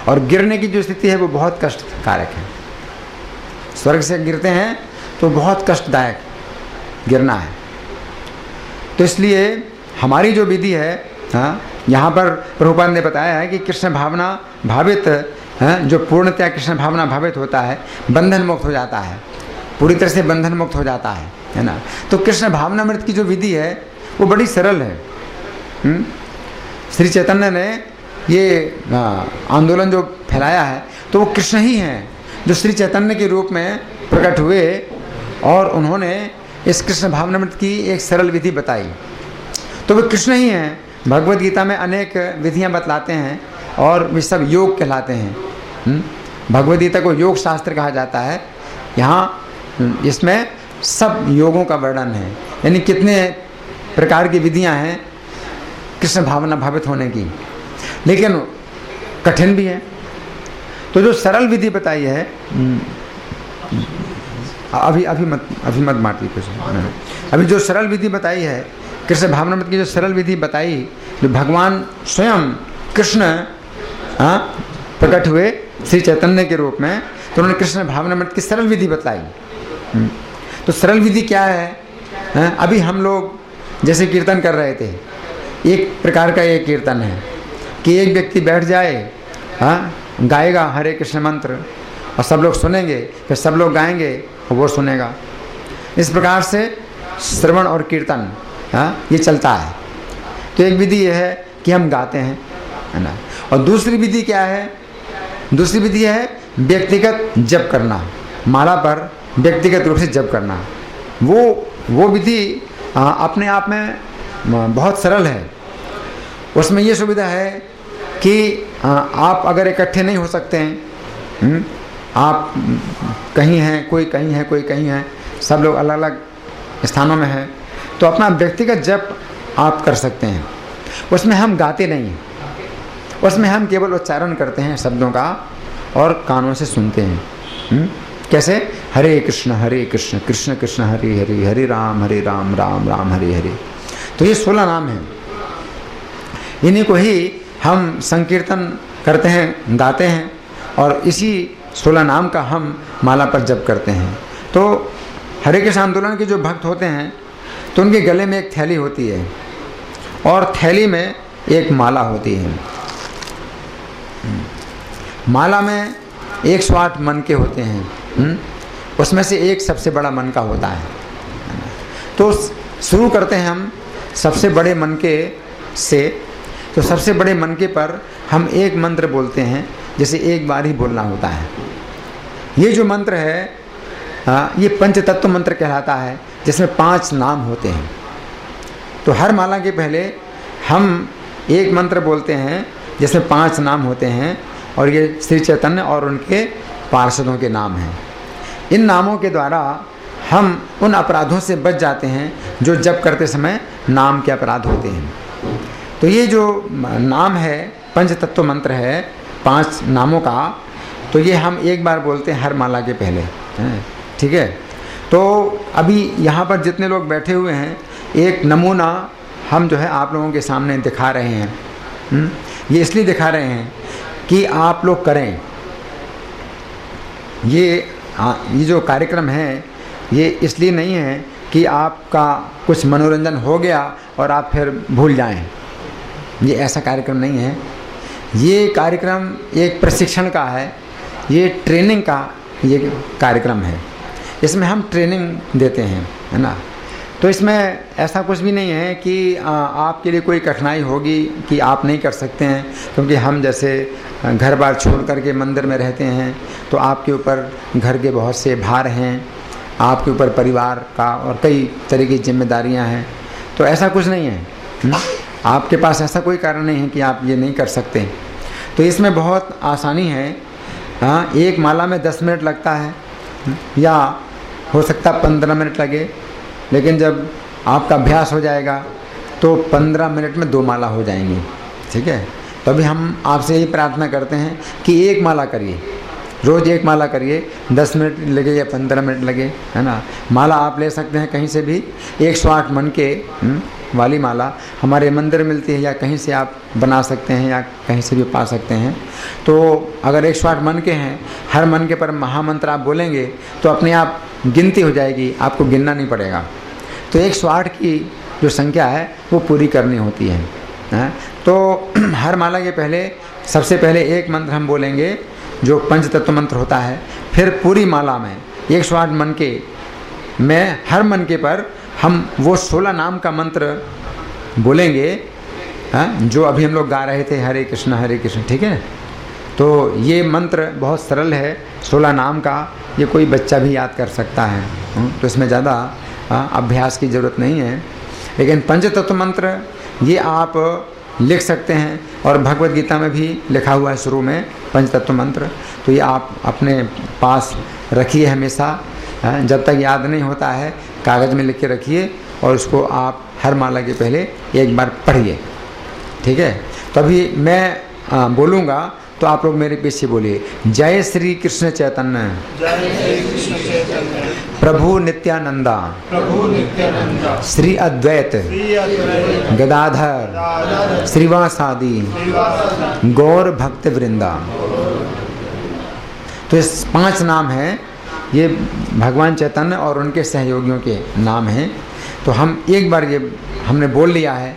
और गिरने की जो स्थिति है वो बहुत कष्टकारक है। स्वर्ग से गिरते हैं तो बहुत कष्टदायक गिरना है। तो इसलिए हमारी जो विधि है, यहाँ पर प्रभुपाद ने बताया है कि कृष्ण भावना भावित, जो पूर्णतया कृष्ण भावना भावित होता है, बंधन मुक्त हो जाता है, पूरी तरह से बंधन मुक्त हो जाता है ना। तो कृष्ण भावनामृत की जो विधि है वो बड़ी सरल है। श्री चैतन्य ने ये आंदोलन जो फैलाया है तो वो कृष्ण ही हैं जो श्री चैतन्य के रूप में प्रकट हुए, और उन्होंने इस कृष्ण भावनामृत की एक सरल विधि बताई। तो वो कृष्ण ही हैं। भगवद गीता में अनेक विधियां बतलाते हैं और वे सब योग कहलाते हैं। भगवद गीता को योग शास्त्र कहा जाता है। यहाँ इसमें सब योगों का वर्णन है, यानी कितने प्रकार की विधियां हैं कृष्ण भावना भावित होने की, लेकिन कठिन भी है। तो जो सरल विधि बताई है, अभी मत मारती कुछ, अभी जो सरल विधि बताई है कृष्ण भावनामृत की, जो सरल विधि बताई, जो भगवान स्वयं कृष्ण प्रकट हुए श्री चैतन्य के रूप में, तो उन्होंने कृष्ण भावनामृत की सरल विधि बताई। तो सरल विधि क्या है? अभी हम लोग जैसे कीर्तन कर रहे थे, एक प्रकार का ये कीर्तन है कि एक व्यक्ति बैठ जाए, गाएगा हरे कृष्ण मंत्र, और सब लोग सुनेंगे, फिर सब लोग गाएंगे और वो सुनेगा। इस प्रकार से श्रवण और कीर्तन ये चलता है। तो एक विधि ये है कि हम गाते हैं, है ना, और दूसरी विधि क्या है? दूसरी विधि है व्यक्तिगत जप करना, माला पर व्यक्तिगत रूप से जप करना। वो विधि अपने आप में बहुत सरल है। उसमें ये सुविधा है कि आप अगर इकट्ठे नहीं हो सकते हैं, आप कहीं हैं, कोई कहीं है, कोई कहीं है, सब लोग अलग अलग स्थानों में हैं, तो अपना व्यक्तिगत जप आप कर सकते हैं। उसमें हम गाते नहीं हैं, उसमें हम केवल उच्चारण करते हैं शब्दों का और कानों से सुनते हैं। कैसे? हरे कृष्ण कृष्ण कृष्ण हरे हरे, हरे राम राम राम हरे हरे। तो ये 16 नाम हैं, इन्हीं को ही हम संकीर्तन करते हैं, गाते हैं, और इसी 16 नाम का हम माला पर जप करते हैं। तो हरे कृष्ण आंदोलन के जो भक्त होते हैं तो उनके गले में एक थैली होती है और थैली में एक माला होती है। माला में 108 मन के होते हैं, उसमें से एक सबसे बड़ा मन का होता है। तो शुरू करते हैं हम सबसे बड़े मन के से। तो सबसे बड़े मन के पर हम एक मंत्र बोलते हैं, जैसे एक बार ही बोलना होता है। ये जो मंत्र है ये पंचतत्व मंत्र कहलाता है, जिसमें 5 नाम होते हैं। तो हर माला के पहले हम एक मंत्र बोलते हैं जिसमें 5 नाम होते हैं, और ये श्री चैतन्य और उनके पार्षदों के नाम हैं। इन नामों के द्वारा हम उन अपराधों से बच जाते हैं जो जप करते समय नाम के अपराध होते हैं। तो ये जो नाम है, पंचतत्व मंत्र है 5 नामों का, तो ये हम एक बार बोलते हैं हर माला के पहले, ठीक है। तो अभी यहाँ पर जितने लोग बैठे हुए हैं, एक नमूना हम जो है आप लोगों के सामने दिखा रहे हैं। ये इसलिए दिखा रहे हैं कि आप लोग करें। ये जो कार्यक्रम है ये इसलिए नहीं है कि आपका कुछ मनोरंजन हो गया और आप फिर भूल जाएं। ये ऐसा कार्यक्रम नहीं है। ये कार्यक्रम एक प्रशिक्षण का है, ये ट्रेनिंग का ये कार्यक्रम है। इसमें हम ट्रेनिंग देते हैं, है ना। तो इसमें ऐसा कुछ भी नहीं है कि आपके लिए कोई कठिनाई होगी कि आप नहीं कर सकते हैं, क्योंकि हम जैसे घर बार छोड़ करके मंदिर में रहते हैं तो आपके ऊपर घर के बहुत से भार हैं, आपके ऊपर परिवार का और कई तरह की जिम्मेदारियां हैं। तो ऐसा कुछ नहीं है, आपके पास ऐसा कोई कारण नहीं है कि आप ये नहीं कर सकते। तो इसमें बहुत आसानी है। एक माला में 10 मिनट लगता है, या हो सकता 15 मिनट लगे, लेकिन जब आपका अभ्यास हो जाएगा तो 15 मिनट में 2 माला हो जाएंगी, ठीक है। तो अभी हम आपसे यही प्रार्थना करते हैं कि एक माला करिए, रोज़ एक माला करिए, 10 मिनट लगे या 15 मिनट लगे, है ना। माला आप ले सकते हैं कहीं से भी, 108 मन के वाली माला हमारे मंदिर मिलती है, या कहीं से आप बना सकते हैं, या कहीं से भी पा सकते हैं। तो अगर 108 मन के हैं, हर मन के पर महामंत्र आप बोलेंगे तो अपने आप गिनती हो जाएगी, आपको गिनना नहीं पड़ेगा। तो 108 की जो संख्या है वो पूरी करनी होती है। तो हर माला के पहले सबसे पहले एक मंत्र हम बोलेंगे जो पंचतत्व मंत्र होता है, फिर पूरी माला में 108 मन के में हर मन के पर हम वो 16 नाम का मंत्र बोलेंगे, जो अभी हम लोग गा रहे थे, हरे कृष्ण, ठीक है। तो ये मंत्र बहुत सरल है, 16 नाम का, ये कोई बच्चा भी याद कर सकता है। तो इसमें ज़्यादा अभ्यास की ज़रूरत नहीं है। लेकिन पंचतत्व मंत्र ये आप लिख सकते हैं, और भगवत गीता में भी लिखा हुआ है शुरू में पंचतत्व मंत्र। तो ये आप अपने पास रखिए हमेशा, जब तक याद नहीं होता है कागज़ में लिख के रखिए, और उसको आप हर माला के पहले एक बार पढ़िए, ठीक है। तो अभी मैं बोलूँगा तो आप लोग मेरे पीछे बोलिए, जय श्री कृष्ण चैतन्य, प्रभु नित्यानंदा, श्री अद्वैत गदाधर श्रीवासादि गौर भक्त वृंदा। तो इस 5 नाम हैं, ये भगवान चैतन्य और उनके सहयोगियों के नाम हैं। तो हम एक बार ये हमने बोल लिया है।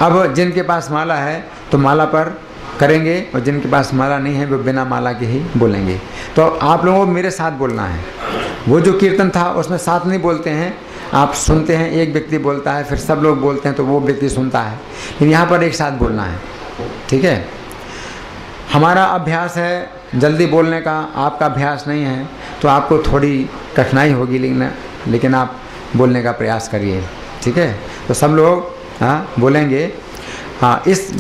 अब जिनके पास माला है तो माला पर करेंगे, और जिनके पास माला नहीं है वो बिना माला के ही बोलेंगे। तो आप लोगों को मेरे साथ बोलना है। वो जो कीर्तन था उसमें साथ नहीं बोलते हैं, आप सुनते हैं, एक व्यक्ति बोलता है, फिर सब लोग बोलते हैं, तो वो व्यक्ति सुनता है। लेकिन यहाँ पर एक साथ बोलना है, ठीक है। हमारा अभ्यास है जल्दी बोलने का, आपका अभ्यास नहीं है, तो आपको थोड़ी कठिनाई होगी, लेकिन आप बोलने का प्रयास करिए, ठीक है। तो सब लोग बोलेंगे। इस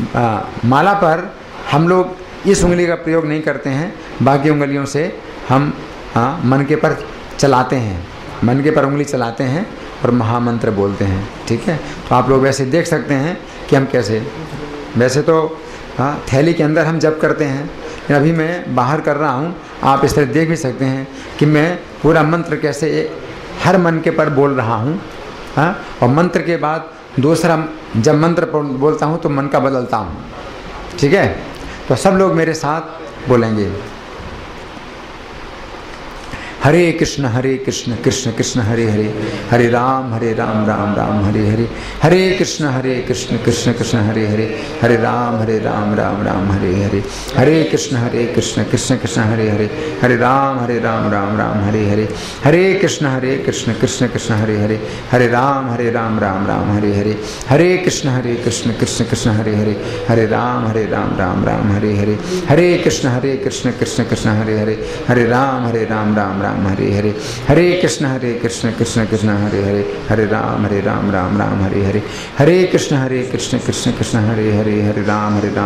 माला पर हम लोग इस उंगली का प्रयोग नहीं करते हैं, बाकी उंगलियों से हम मन के पर चलाते हैं, मन के पर उंगली चलाते हैं और महामंत्र बोलते हैं, ठीक है। तो आप लोग वैसे देख सकते हैं कि हम कैसे, वैसे तो थैली के अंदर हम जप करते हैं, लेकिन अभी मैं बाहर कर रहा हूँ, आप इस तरह देख भी सकते हैं कि मैं पूरा मंत्र कैसे हर मन के पर बोल रहा हूँ। और मंत्र के बाद दूसरा जब मंत्र बोलता हूँ तो मन का बदलता हूँ, ठीक है। तो सब लोग मेरे साथ बोलेंगे, हरे कृष्ण कृष्ण कृष्ण हरे हरे, हरे राम राम राम हरे हरे, हरे कृष्ण कृष्ण कृष्ण हरे हरे, हरे राम राम राम हरे हरे, हरे कृष्ण कृष्ण कृष्ण हरे हरे, हरे राम राम राम हरे हरे, हरे कृष्ण कृष्ण कृष्ण हरे हरे, हरे राम राम हरे हरे, हरे कृष्ण कृष्ण कृष्ण हरे हरे, हरे राम राम राम हरे हरे, हरे कृष्ण कृष्ण कृष्ण हरे हरे, हरे राम राम हरे हरे, हरे कृष्ण कृष्ण कृष्ण हरे हरे, हरे राम राम राम हरे हरे, हरे कृष्ण कृष्ण कृष्ण हरे हरे, हरे राम राम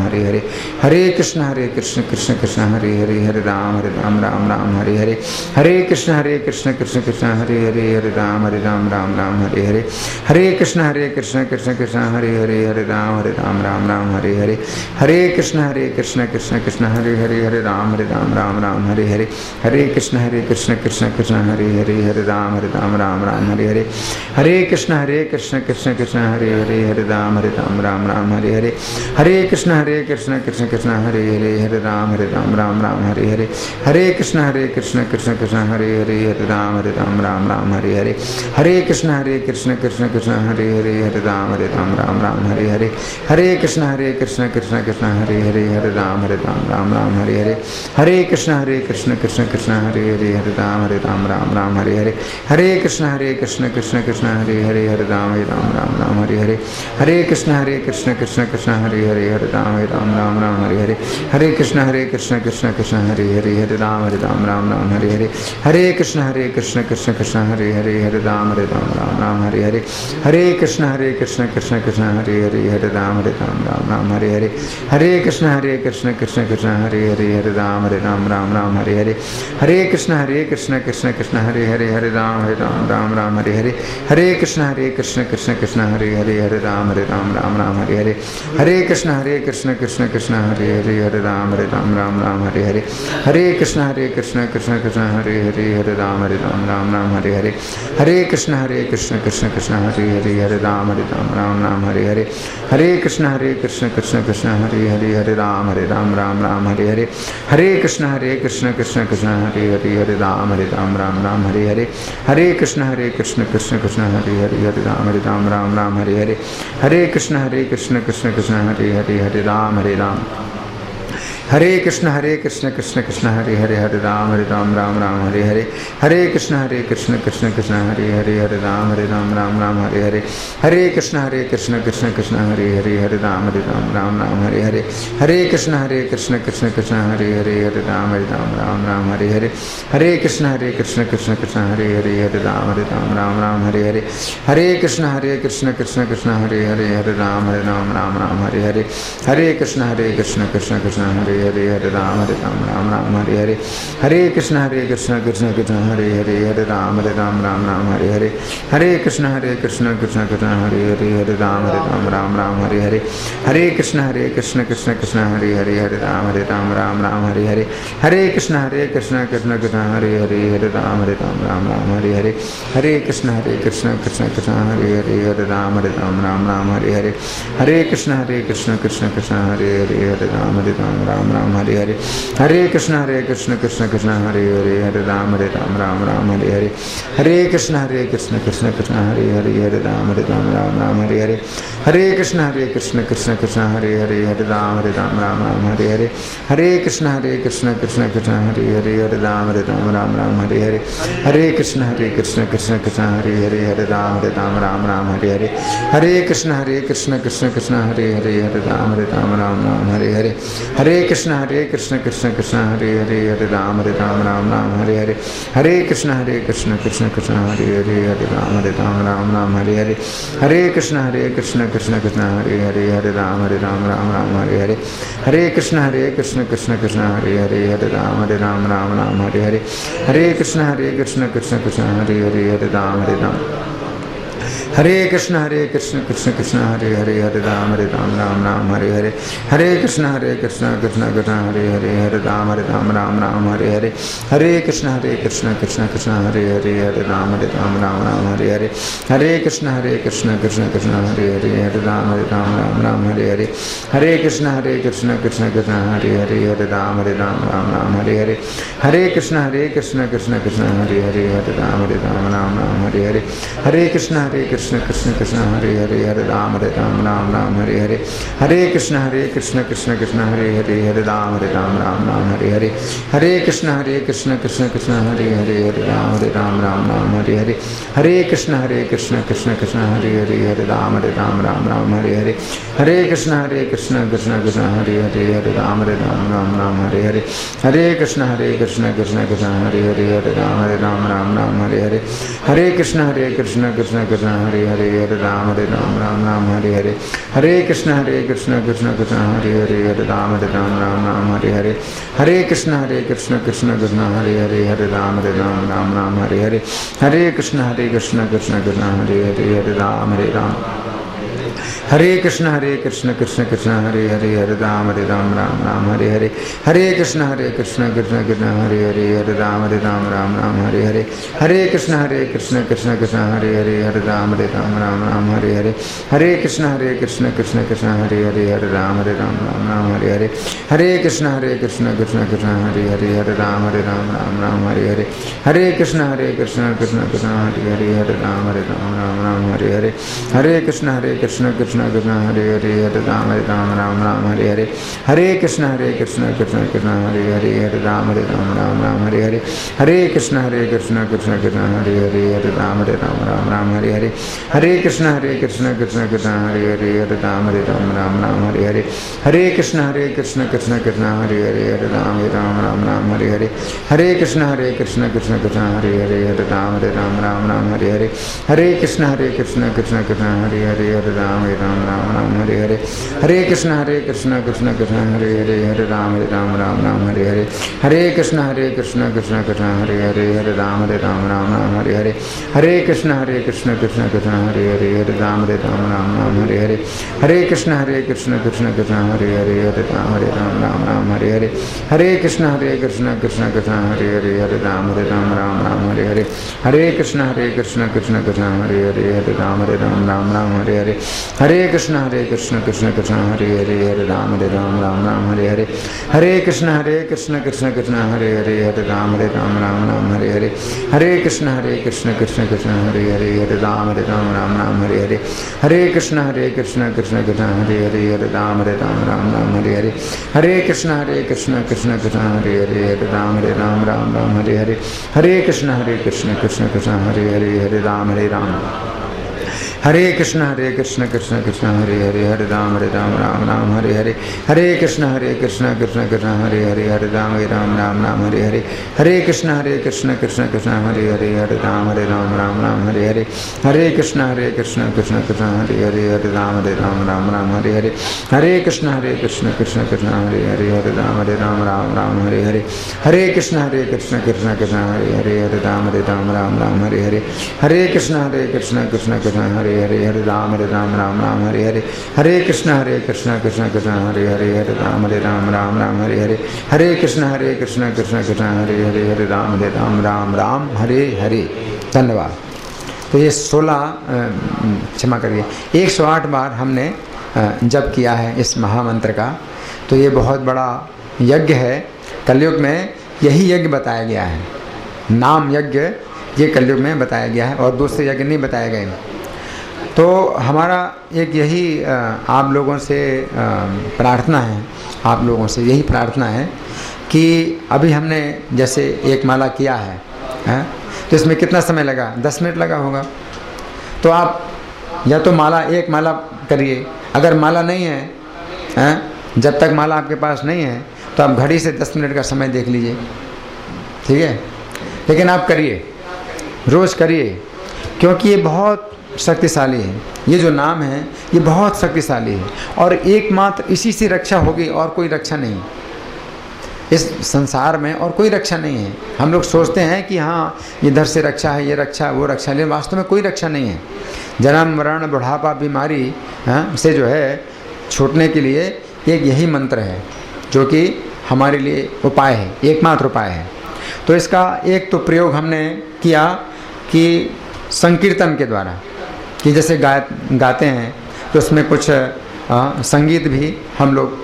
हरे हरे, हरे कृष्ण कृष्ण कृष्ण हरे हरे, हरे राम राम हरे हरे, हरे कृष्ण कृष्ण हरे हरे, हरे राम राम हरे हरे, हरे कृष्ण कृष्ण हरे हरे, हरे राम राम हरे हरे, हरे कृष्ण कृष्ण हरे हरे, हरे राम राम हरे हरे, हरे कृष्ण कृष्ण कृष्ण हरे हरे, हरे राम राम हरे हरे, हरे कृष्ण कृष्ण कृष्ण हरे हरे, हरे राम राम हरे हरे, हरे कृष्ण कृष्ण कृष्ण हरे हरे, हरे राम राम हरे हरे, हरे कृष्ण कृष्ण कृष्ण हरे हरे, हरे राम राम हरे हरे, हरे कृष्ण कृष्ण कृष्ण हरे हरे, हरे राम राम हरे हरे, हरे कृष्ण कृष्ण कृष्ण हरे हरे, हरे राम राम हरे हरे, हरे कृष्ण कृष्ण कृष्ण हरे हरे, हरे राम राम हरे हरे, हरे कृष्ण कृष्ण कृष्ण हरे हरे, हरे राम राम हरे हरे, हरे कृष्ण कृष्ण कृष्ण हरे हरे, हरे राम राम हरे हरे, हरे कृष्ण कृष्ण कृष्ण हरे हरे, हरे राम राम हरे हरे, हरे कृष्ण कृष्ण कृष्ण हरे हरे, हरे राम राम हरे हरे, हरे कृष्ण कृष्ण कृष्ण हरे हरे, हरे राम राम हरे हरे, हरे कृष्ण कृष्ण कृष्ण हरे हरे, हरे राम राम हरे हरे, हरे कृष्ण कृष्ण कृष्ण हरे हरे, हरे राम राम हरे हरे, हरे कृष्ण कृष्ण कृष्ण हरे हरे, हरे राम राम हरे हरे, हरे कृष्ण कृष्ण कृष्ण हरे हरे, हरे राम राम हरे हरे, हरे कृष्ण कृष्ण कृष्ण हरे हरे, हरे राम राम हरे हरे, हरे कृष्ण कृष्ण कृष्ण हरे हरे, हरे राम राम हरे हरे, हरे कृष्ण कृष्ण कृष्ण हरे हरे, हरे राम राम हरे हरे, हरे कृष्ण कृष्ण कृष्ण हरे हरे, हरे राम राम हरे हरे, हरे कृष्ण कृष्ण कृष्ण हरे हरे, हरे राम राम हरे हरे, हरे कृष्ण कृष्ण कृष्ण हरे हरे, हरे राम हरे कृष्ण कृष्ण कृष्ण हरे हरे, हरे राम राम हरे हरे, हरे कृष्ण कृष्ण कृष्ण हरे हरे, हरे राम राम हरे हरे, हरे कृष्ण कृष्ण कृष्ण हरे हरे, हरे राम राम हरे हरे, हरे कृष्ण कृष्ण कृष्ण हरे हरे, हरे राम राम हरे हरे, हरे कृष्ण कृष्ण कृष्ण हरे हरे, हरे राम राम हरे हरे, हरे कृष्ण कृष्ण कृष्ण हरे हरे, हरे राम राम हरे हरे, हरे कृष्ण कृष्ण कृष्ण हरे हरे, हरे राम राम हरे हरे, हरे कृष्ण कृष्ण कृष्ण हरे हरे, हरे राम राम हरे हरे, हरे कृष्ण कृष्ण कृष्ण हरे हरे, हरे राम राम हरे हरे, हरे कृष्ण कृष्ण कृष्ण हरे हरे, हरे राम राम हरे हरे, हरे कृष्ण कृष्ण कृष्ण हरे हरे, हरे राम राम हरे हरे, हरे कृष्ण कृष्ण कृष्ण हरे हरे, हरे राम राम हरे हरे, हरे कृष्ण कृष्ण कृष्ण हरे हरे, हरे राम राम हरे हरे, हरे कृष्ण कृष्ण कृष्ण हरे हरे, हरे राम राम हरे हरे, हरे कृष्ण कृष्ण कृष्ण हरे हरे, हरे राम राम हरे हरे, हरे कृष्ण कृष्ण कृष्ण हरे हरे, हरे राम राम हरे हरे, हरे कृष्ण कृष्ण कृष्ण हरे हरे, हरे राम राम हरे हरे, हरे कृष्ण कृष्ण कृष्ण हरे हरे, हरे राम राम हरे हरे, हरे कृष्ण कृष्ण कृष्ण हरे हरे, हरे राम राम हरे हरे, हरे कृष्ण कृष्ण कृष्ण हरे हरे, हरे राम राम राम हरे हरे, हरे कृष्ण कृष्ण कृष्ण हरे हरे, हरे राम राम राम हरे हरे, हरे कृष्ण कृष्ण कृष्ण हरे हरे, हरे राम राम हरे हरे, हरे कृष्ण कृष्ण कृष्ण हरे हरे, हरे राम राम हरे हरे, हरे कृष्ण कृष्ण कृष्ण हरे हरे, हरे राम हरे कृष्ण कृष्ण कृष्ण हरे हरे, हरे राम राम हरे हरे, हरे कृष्ण कृष्ण कृष्ण हरे हरे, हरे राम राम हरे हरे, हरे कृष्ण कृष्ण हरे हरे, हरे राम राम हरे हरे, हरे कृष्ण कृष्ण हरे हरे, हरे राम राम हरे हरे, हरे कृष्ण कृष्ण हरे हरे, हरे राम राम हरे हरे, हरे कृष्ण कृष्ण हरे हरे, हरे राम राम हरे हरे, हरे कृष्ण कृष्ण हरे हरे, हरे राम राम हरे हरे, हरे कृष्ण कृष्ण हरे हरे, हरे राम राम हरे हरे, हरे कृष्ण कृष्ण हरे हरे, हरे राम राम हरे हरे, हरे कृष्ण कृष्ण हरे हरे, हरे राम राम हरे हरे, हरे कृष्ण कृष्ण हरे हरे, हरे राम राम हरे हरे, हरे कृष्ण कृष्ण हरे हरे, हरे राम राम हरे हरे, हरे कृष्ण कृष्ण हरे हरे, हरे राम राम हरे हरे, हरे कृष्ण कृष्ण हरे हरे, हरे राम राम हरे हरे, हरे कृष्ण कृष्ण हरे हरे, हरे राम राम हरे हरे, हरे कृष्ण कृष्ण हरे हरे, हरे राम हरे कृष्ण कृष्ण हरे हरे, हरे राम राम हरे हरे, हरे कृष्ण कृष्ण हरे हरे, हरे राम राम हरे हरे, हरे कृष्ण कृष्ण हरे हरे, हरे राम राम हरे हरे, हरे कृष्ण कृष्ण हरे हरे, हरे राम राम हरे हरे, हरे कृष्ण कृष्ण हरे हरे, हरे राम राम हरे हरे, हरे कृष्ण कृष्ण हरे हरे, हरे राम राम हरे हरे, हरे कृष्ण कृष्ण हरे हरे, हरे राम राम हरे हरे, हरे कृष्ण कृष्ण हरे हरे, हरे राम राम हरे हरे, हरे कृष्ण कृष्ण हरे हरे, हरे राम राम हरे हरे, हरे कृष्ण कृष्ण हरे हरे, हरे राम राम हरे हरे, हरे कृष्ण कृष्ण हरे हरे, हरे राम राम हरे हरे, हरे कृष्ण कृष्ण हरे हरे, हरे राम राम हरे हरे, हरे कृष्ण कृष्ण हरे हरे, हरे राम राम हरे हरे, हरे कृष्ण कृष्ण हरे हरे, हरे राम राम हरे हरे, हरे कृष्ण कृष्ण हरे हरे, हरे राम राम हरे हरे, हरे कृष्ण कृष्ण हरे हरे, हरे राम राम हरे हरे, हरे कृष्ण कृष्ण हरे हरे, हरे राम हरे हरे, हरे कृष्ण कृष्ण हरे हरे, हरे राम राम हरे हरे, हरे कृष्ण कृष्ण हरे हरे, हरे राम राम हरे हरे, हरे कृष्ण कृष्ण हरे हरे, हरे राम राम हरे हरे, हरे कृष्ण कृष्ण हरे हरे, हरे राम राम हरे हरे, हरे कृष्ण कृष्ण हरे हरे, हरे राम राम हरे हरे, हरे कृष्ण कृष्ण हरे हरे, हरे राम राम हरे हरे, हरे कृष्ण कृष्ण हरे हरे, हरे राम राम हरे हरे, हरे कृष्ण कृष्ण हरे हरे, हरे राम हरे कृष्ण कृष्ण हरे हरे, हरे राम राम हरे हरे, हरे कृष्ण कृष्ण हरे हरे, हरे राम राम हरे हरे, हरे कृष्ण कृष्ण हरे हरे, हरे राम राम हरे हरे, हरे कृष्ण कृष्ण हरे हरे, हरे राम राम हरे हरे, हरे कृष्ण कृष्ण हरे हरे, हरे राम राम हरे हरे, हरे कृष्ण कृष्ण हरे हरे, हरे राम राम हरे हरे, हरे कृष्ण कृष्ण हरे हरे, हरे राम राम हरे हरे, हरे कृष्ण कृष्ण हरे हरे, हरे राम राम हरे हरे, हरे कृष्ण कृष्ण हरे हरे, हरे राम राम हरे हरे। धन्यवाद। तो ये 16 क्षमा करिए 108 बार हमने जप किया है इस महामंत्र का। तो ये बहुत बड़ा यज्ञ है। कलयुग में यही यज्ञ बताया गया है, नाम यज्ञ ये कलयुग में बताया गया है और दूसरे यज्ञ नहीं बताए गए। तो हमारा एक यही आप लोगों से प्रार्थना है, आप लोगों से यही प्रार्थना है कि अभी हमने जैसे एक माला किया है, तो इसमें कितना समय लगा? 10 मिनट लगा होगा। तो आप या तो एक माला करिए, अगर माला नहीं है, जब तक माला आपके पास नहीं है तो आप घड़ी से 10 मिनट का समय देख लीजिए, ठीक है। लेकिन आप करिए, रोज़ करिए, क्योंकि ये बहुत शक्तिशाली है। ये जो नाम है ये बहुत शक्तिशाली है और एकमात्र इसी से रक्षा होगी और कोई रक्षा नहीं इस संसार में, और कोई रक्षा नहीं है। हम लोग सोचते हैं कि हाँ इधर से रक्षा है, ये रक्षा वो रक्षा, लेकिन वास्तव में कोई रक्षा नहीं है। जन्म मरण बुढ़ापा बीमारी से जो है छूटने के लिए एक यही मंत्र है जो कि हमारे लिए उपाय है, एकमात्र उपाय है। तो इसका एक तो प्रयोग हमने किया कि संकीर्तन के द्वारा, कि जैसे गाते हैं तो उसमें कुछ संगीत भी हम लोग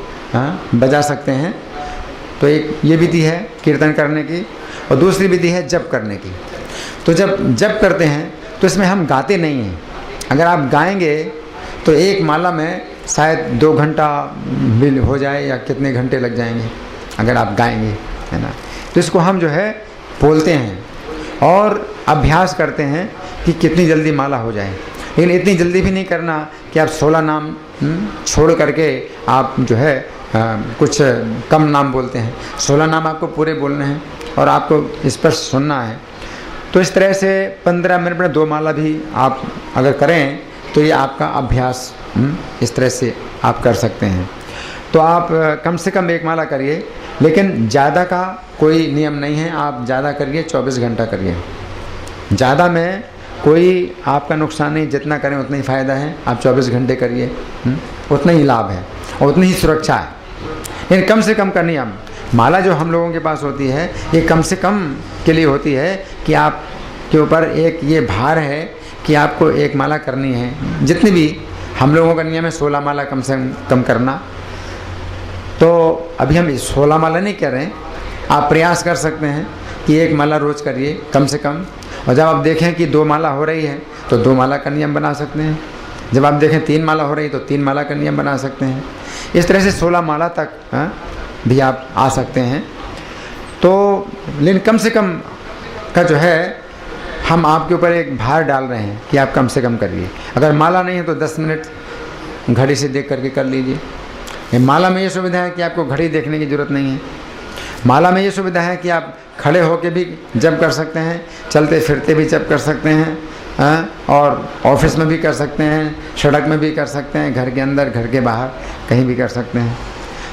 बजा सकते हैं। तो एक ये विधि है कीर्तन करने की, और दूसरी विधि है जप करने की। तो जब जप करते हैं तो इसमें हम गाते नहीं हैं। अगर आप गाएंगे तो एक माला में शायद 2 घंटा भी हो जाए या कितने घंटे लग जाएंगे अगर आप गाएंगे, है ना। तो इसको हम जो है बोलते हैं और अभ्यास करते हैं कि कितनी जल्दी माला हो जाए। लेकिन इतनी जल्दी भी नहीं करना कि आप 16 नाम छोड़ करके आप जो है कुछ कम नाम बोलते हैं। 16 नाम आपको पूरे बोलने हैं और आपको स्पष्ट सुनना है। तो इस तरह से 15 मिनट में 2 माला भी आप अगर करें तो ये आपका अभ्यास इस तरह से आप कर सकते हैं। तो आप कम से कम 1 माला करिए, लेकिन ज़्यादा का कोई नियम नहीं है। आप ज़्यादा करिए, 24 घंटा करिए। ज़्यादा में कोई आपका नुकसान नहीं, जितना करें उतना ही फ़ायदा है। आप 24 घंटे करिए, उतना ही लाभ है और उतनी ही सुरक्षा है। लेकिन कम से कम करनी हम माला जो हम लोगों के पास होती है ये कम से कम के लिए होती है कि आप के ऊपर एक ये भार है कि आपको 1 माला करनी है। जितनी भी हम लोगों का नियम है 16 माला कम से कम करना। तो अभी हम 16 माला नहीं कर रहे हैं, आप प्रयास कर सकते हैं कि 1 माला रोज़ करिए कम से कम। और जब आप देखें कि 2 माला हो रही है तो 2 माला का नियम बना सकते हैं। जब आप देखें 3 माला हो रही है तो 3 माला का नियम बना सकते हैं। इस तरह से 16 माला तक भी आप आ सकते हैं। तो लेकिन कम से कम का जो है हम आपके ऊपर एक भार डाल रहे हैं कि आप कम से कम करिए। अगर माला नहीं है तो 10 मिनट घड़ी से देख करके कर लीजिए। माला में ये सुविधा है कि आपको घड़ी देखने की ज़रूरत नहीं है। माला में ये सुविधा है कि आप खड़े होकर भी जप कर सकते हैं, चलते फिरते भी जप कर सकते हैं, और ऑफिस में भी कर सकते हैं, सड़क में भी कर सकते हैं, घर के अंदर घर के बाहर कहीं भी कर सकते हैं।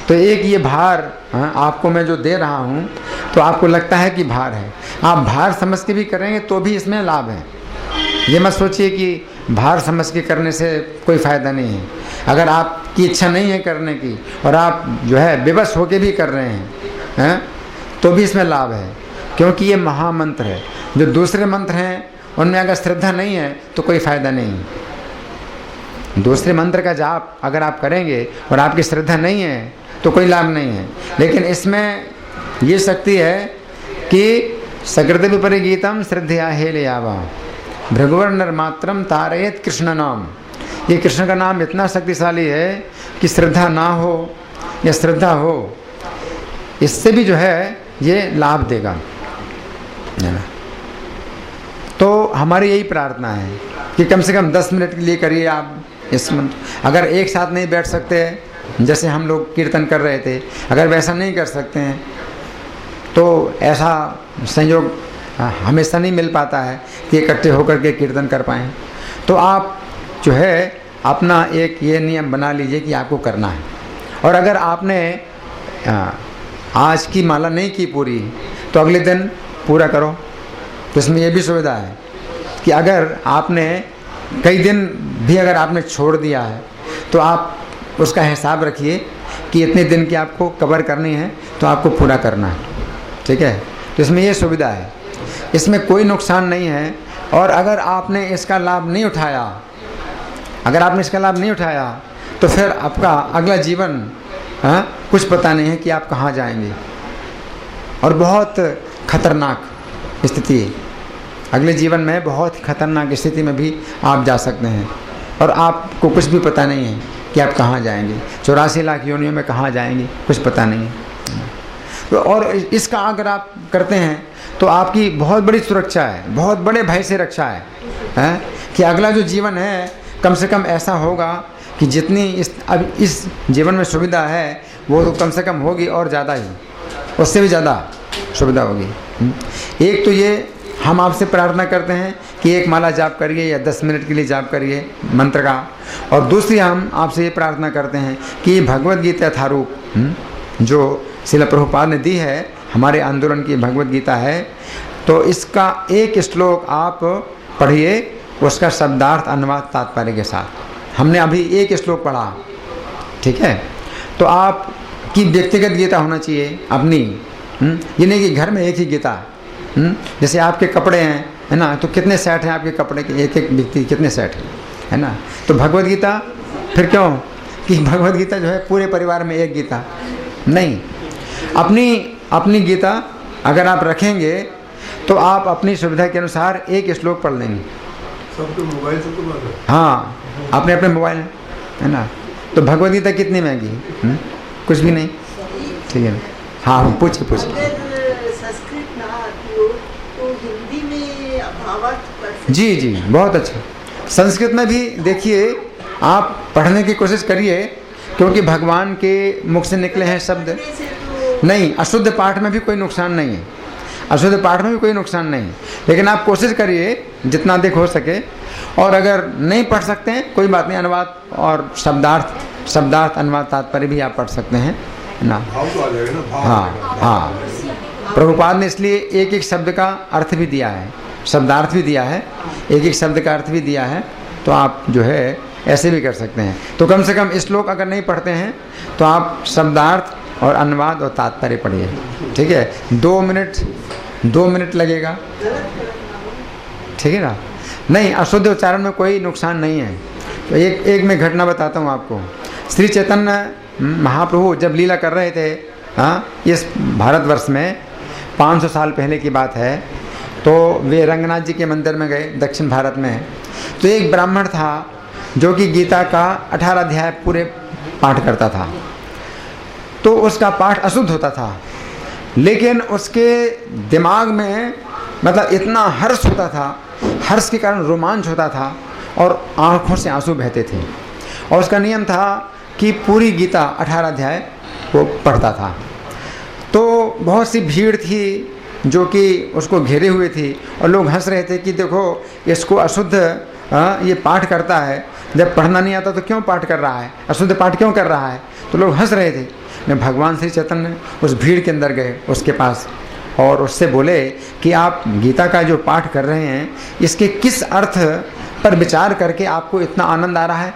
तो एक ये भार आपको मैं जो दे रहा हूँ तो आपको लगता है कि भार है, आप भार समझ के भी करेंगे तो भी इसमें लाभ है। ये मत सोचिए कि भार समझ के करने से कोई फ़ायदा नहीं है। अगर आपकी इच्छा नहीं है करने की और आप जो है विवश होके भी कर रहे हैं तो भी इसमें लाभ है, क्योंकि ये महामंत्र है। जो दूसरे मंत्र हैं उनमें अगर श्रद्धा नहीं है तो कोई फ़ायदा नहीं। दूसरे मंत्र का जाप अगर आप करेंगे और आपकी श्रद्धा नहीं है तो कोई लाभ नहीं है। लेकिन इसमें ये शक्ति है कि सकृत विपरीगीतम श्रद्धया हेलयावा भृगुवर नरमात्रम तारयत कृष्ण नाम। ये कृष्ण का नाम इतना शक्तिशाली है कि श्रद्धा ना हो या श्रद्धा हो, इससे भी जो है ये लाभ देगा। तो हमारी यही प्रार्थना है कि कम से कम 10 मिनट के लिए करिए आप इस मंत्र। अगर एक साथ नहीं बैठ सकते जैसे हम लोग कीर्तन कर रहे थे, अगर वैसा नहीं कर सकते हैं तो ऐसा संयोग हमेशा नहीं मिल पाता है कि इकट्ठे होकर के कीर्तन कर पाएँ। तो आप जो है अपना एक ये नियम बना लीजिए कि आपको करना है। और अगर आपने आज की माला नहीं की पूरी तो अगले दिन पूरा करो। तो इसमें यह भी सुविधा है कि अगर आपने कई दिन भी अगर आपने छोड़ दिया है तो आप उसका हिसाब रखिए कि इतने दिन की आपको कवर करनी है तो आपको पूरा करना है, ठीक है। तो इसमें ये सुविधा है, इसमें कोई नुकसान नहीं है। और अगर आपने इसका लाभ नहीं उठाया, अगर आपने इसका लाभ नहीं उठाया तो फिर आपका अगला जीवन कुछ पता नहीं है कि आप कहाँ जाएंगे, और बहुत खतरनाक स्थिति है। अगले जीवन में बहुत खतरनाक स्थिति में भी आप जा सकते हैं और आपको कुछ भी पता नहीं है कि आप कहाँ जाएंगे। 84 लाख योनियों में कहाँ जाएंगे कुछ पता नहीं है। तो और इसका अगर आप करते हैं तो आपकी बहुत बड़ी सुरक्षा है, बहुत बड़े भय से रक्षा है कि अगला जो जीवन है कम से कम ऐसा होगा कि जितनी अब इस जीवन में सुविधा है वो तो कम से कम होगी और ज़्यादा ही, उससे भी ज़्यादा सुविधा होगी। एक तो ये हम आपसे प्रार्थना करते हैं कि एक माला जाप करिए या 10 मिनट के लिए जाप करिए मंत्र का, और दूसरी हम आपसे ये प्रार्थना करते हैं कि भगवद गीता यथारूप जो श्रील प्रभुपाद ने दी है, हमारे आंदोलन की भगवद गीता है, तो इसका एक श्लोक आप पढ़िए, उसका शब्दार्थ अनुवाद तात्पर्य के साथ। हमने अभी एक श्लोक पढ़ा, ठीक है, तो आपकी व्यक्तिगत गीता होना चाहिए अपनी, ये नहीं कि घर में एक ही गीता। जैसे आपके कपड़े हैं, है ना, तो कितने सेट हैं आपके कपड़े के, एक एक व्यक्ति कितने सेट हैं, है ना। तो भगवद गीता फिर क्यों कि भगवद गीता जो है पूरे परिवार में एक गीता नहीं, अपनी गीता अगर आप रखेंगे तो आप अपनी सुविधा के अनुसार एक श्लोक पढ़ लेंगे। सबके मोबाइल से तो बात है। हाँ, अपने अपने मोबाइल है ना। तो भगवद गीता कितनी महंगी, कुछ भी नहीं, ठीक है। हाँ, पूछिए। संस्कृत ना आती हो तो हिंदी में भावार्थ पढ़ सकते। जी, बहुत अच्छा। संस्कृत में भी देखिए, आप पढ़ने की कोशिश करिए, क्योंकि भगवान के मुख से निकले हैं शब्द। नहीं, अशुद्ध पाठ में भी कोई नुकसान नहीं है, अशुद्ध पाठ में भी कोई नुकसान नहीं है, लेकिन आप कोशिश करिए जितना अधिक हो सके। और अगर नहीं पढ़ सकते हैं कोई बात नहीं, अनुवाद और शब्दार्थ अनुवाद तात्पर्य भी आप पढ़ सकते हैं ना। भाव तो आ जाएगा ना, भाव हाँ, प्रभुपाद ने इसलिए एक एक शब्द का अर्थ भी दिया है, शब्दार्थ भी दिया है, एक एक शब्द का अर्थ भी दिया है, तो आप जो है ऐसे भी कर सकते हैं। तो कम से कम श्लोक अगर नहीं पढ़ते हैं तो आप शब्दार्थ और अनुवाद और तात्पर्य पढ़िए, ठीक है। 2 मिनट लगेगा, ठीक है ना। नहीं, अशुद्ध उच्चारण में कोई नुकसान नहीं है। तो एक मैं घटना बताता हूँ आपको। श्री चैतन्य महाप्रभु जब लीला कर रहे थे, इस भारतवर्ष में 500 साल पहले की बात है, तो वे रंगनाथ जी के मंदिर में गए दक्षिण भारत में। तो एक ब्राह्मण था जो कि गीता का 18 अध्याय पूरे पाठ करता था। तो उसका पाठ अशुद्ध होता था, लेकिन उसके दिमाग में मतलब इतना हर्ष होता था, हर्ष के कारण रोमांच होता था और आंखों से आंसू बहते थे। और उसका नियम था कि पूरी गीता 18 अध्याय वो पढ़ता था। तो बहुत सी भीड़ थी जो कि उसको घेरे हुए थी, और लोग हंस रहे थे कि देखो इसको अशुद्ध ये पाठ करता है, जब पढ़ना नहीं आता तो क्यों पाठ कर रहा है, अशुद्ध पाठ क्यों कर रहा है। तो लोग हंस रहे थे। मैं भगवान श्री चैतन्य उस भीड़ के अंदर गए उसके पास और उससे बोले कि आप गीता का जो पाठ कर रहे हैं, इसके किस अर्थ पर विचार करके आपको इतना आनंद आ रहा है।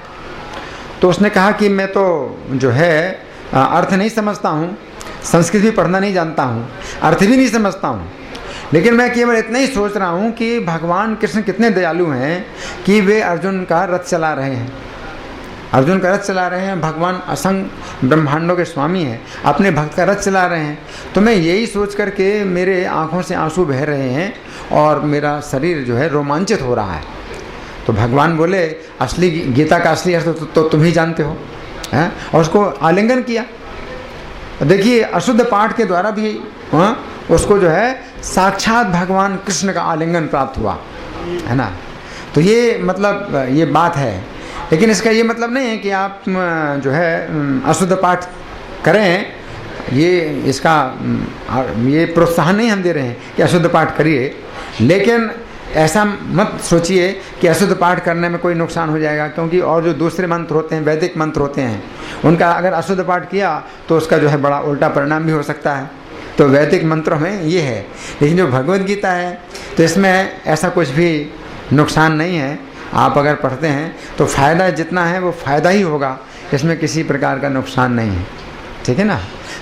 तो उसने कहा कि मैं तो जो है अर्थ नहीं समझता हूँ, संस्कृत भी पढ़ना नहीं जानता हूँ, अर्थ भी नहीं समझता हूँ, लेकिन मैं केवल इतना ही सोच रहा हूँ कि भगवान कृष्ण कितने दयालु हैं कि वे अर्जुन का रथ चला रहे हैं, अर्जुन का रथ चला रहे हैं। भगवान असंख्य ब्रह्मांडों के स्वामी हैं, अपने भक्त का रथ चला रहे हैं। तो मैं यही सोच करके मेरे आँखों से आंसू बह रहे हैं और मेरा शरीर जो है रोमांचित हो रहा है। तो भगवान बोले असली गीता का असली अर्थ तो तुम ही जानते हो, हैं? और उसको आलिंगन किया। देखिए, अशुद्ध पाठ के द्वारा भी उसको जो है साक्षात भगवान कृष्ण का आलिंगन प्राप्त हुआ, है ना। तो ये मतलब ये बात है, लेकिन इसका ये मतलब नहीं है कि आप जो है अशुद्ध पाठ करें। ये प्रोत्साहन नहीं हम दे रहे हैं कि अशुद्ध पाठ करिए, लेकिन ऐसा मत सोचिए कि अशुद्ध पाठ करने में कोई नुकसान हो जाएगा, क्योंकि और जो दूसरे मंत्र होते हैं, वैदिक मंत्र होते हैं, उनका अगर अशुद्ध पाठ किया तो उसका जो है बड़ा उल्टा परिणाम भी हो सकता है। तो वैदिक मंत्रों में ये है, लेकिन जो भगवद गीता है तो इसमें ऐसा कुछ भी नुकसान नहीं है। आप अगर पढ़ते हैं तो फ़ायदा जितना है वो फ़ायदा ही होगा, इसमें किसी प्रकार का नुकसान नहीं है, ठीक है ना।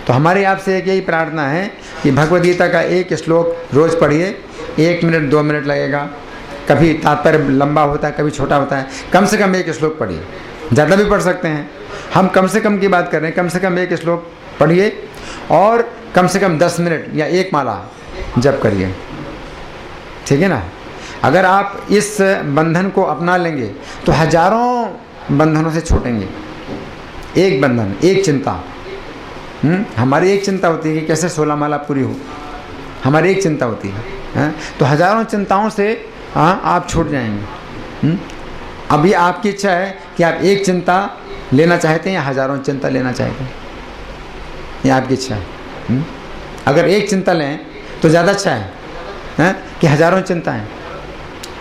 तो हमारी आपसे एक यही प्रार्थना है कि भगवद गीता का एक श्लोक रोज़ पढ़िए, 1 मिनट 2 मिनट लगेगा, कभी तात्पर्य लंबा होता है, कभी छोटा होता है। कम से कम एक श्लोक पढ़िए, ज़्यादा भी पढ़ सकते हैं, हम कम से कम की बात कर रहे हैं। कम से कम एक श्लोक पढ़िए और कम से कम 10 मिनट या एक माला जप करिए, ठीक है ना। अगर आप इस बंधन को अपना लेंगे तो हजारों बंधनों से छूटेंगे। एक बंधन, एक चिंता, हमारी एक चिंता होती है कि कैसे 16 माला पूरी हो, हमारी एक चिंता होती है, तो हजारों चिंताओं से आप छूट जाएंगे। अब ये आपकी इच्छा है कि आप एक चिंता लेना चाहते हैं या हजारों चिंता लेना चाहते हैं, ये आपकी इच्छा है। अगर एक चिंता लें तो ज़्यादा अच्छा है कि हजारों चिंताएं।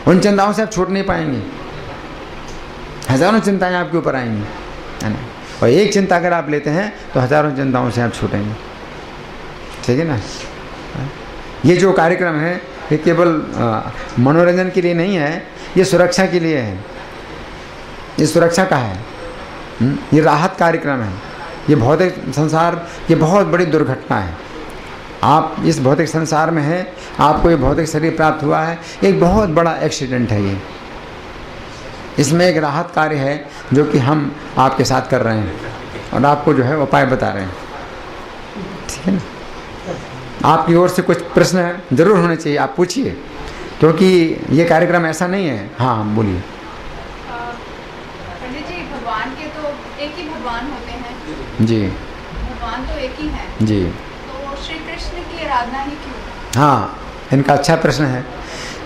उन चिंताओं से आप छूट नहीं पाएंगे, हजारों चिंताएं आपके ऊपर आएंगी, है ना। और एक चिंता अगर आप लेते हैं तो हजारों चिंताओं से आप छूटेंगे, ठीक है ना। ये जो कार्यक्रम है ये केवल मनोरंजन के लिए नहीं है, ये सुरक्षा के लिए है, ये सुरक्षा का है, ये राहत कार्यक्रम है। ये भौतिक संसार ये बहुत बड़ी दुर्घटना है। आप इस भौतिक संसार में हैं, आपको ये भौतिक शरीर प्राप्त हुआ है, एक बहुत बड़ा एक्सीडेंट है ये। इसमें एक राहत कार्य है जो कि हम आपके साथ कर रहे हैं और आपको जो है उपाय बता रहे हैं, ठीक है ना। आपकी ओर से कुछ प्रश्न जरूर होने चाहिए, आप पूछिए, क्योंकि ये कार्यक्रम ऐसा नहीं है। हाँ बोलिए। पंडित जी, भगवान के तो एक ही भगवान होते हैं जी, भगवान तो एक ही हैं जी, तो श्री कृष्ण की आराधना ही क्यों? हाँ, इनका अच्छा प्रश्न है।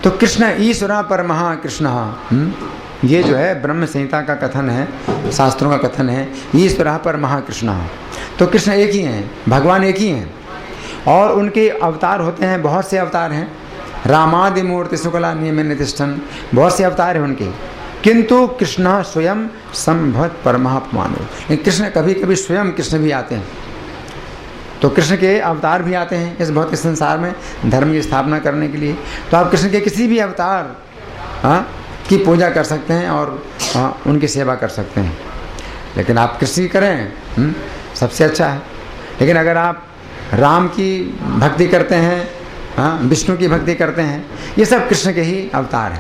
तो कृष्ण ईश्वरा परमः कृष्ण, ये जो है ब्रह्म संहिता का कथन है, शास्त्रों का कथन है, ईश्वरा परमः कृष्ण। तो कृष्ण एक ही हैं, भगवान एक ही हैं और उनके अवतार होते हैं, बहुत से अवतार हैं। रामादि मूर्ति शुक्ला नियम नितिष्ठन, बहुत से अवतार हैं उनके, किंतु कृष्ण स्वयं संभवत परमात्मानो। लेकिन कृष्ण कभी कभी स्वयं कृष्ण भी आते हैं, तो कृष्ण के अवतार भी आते हैं इस भौतिक संसार में धर्म की स्थापना करने के लिए। तो आप कृष्ण के किसी भी अवतार की पूजा कर सकते हैं और उनकी सेवा कर सकते हैं, लेकिन आप कृष्ण की करें सबसे अच्छा है। लेकिन अगर आप राम की भक्ति करते हैं, विष्णु की भक्ति करते हैं, ये सब कृष्ण के ही अवतार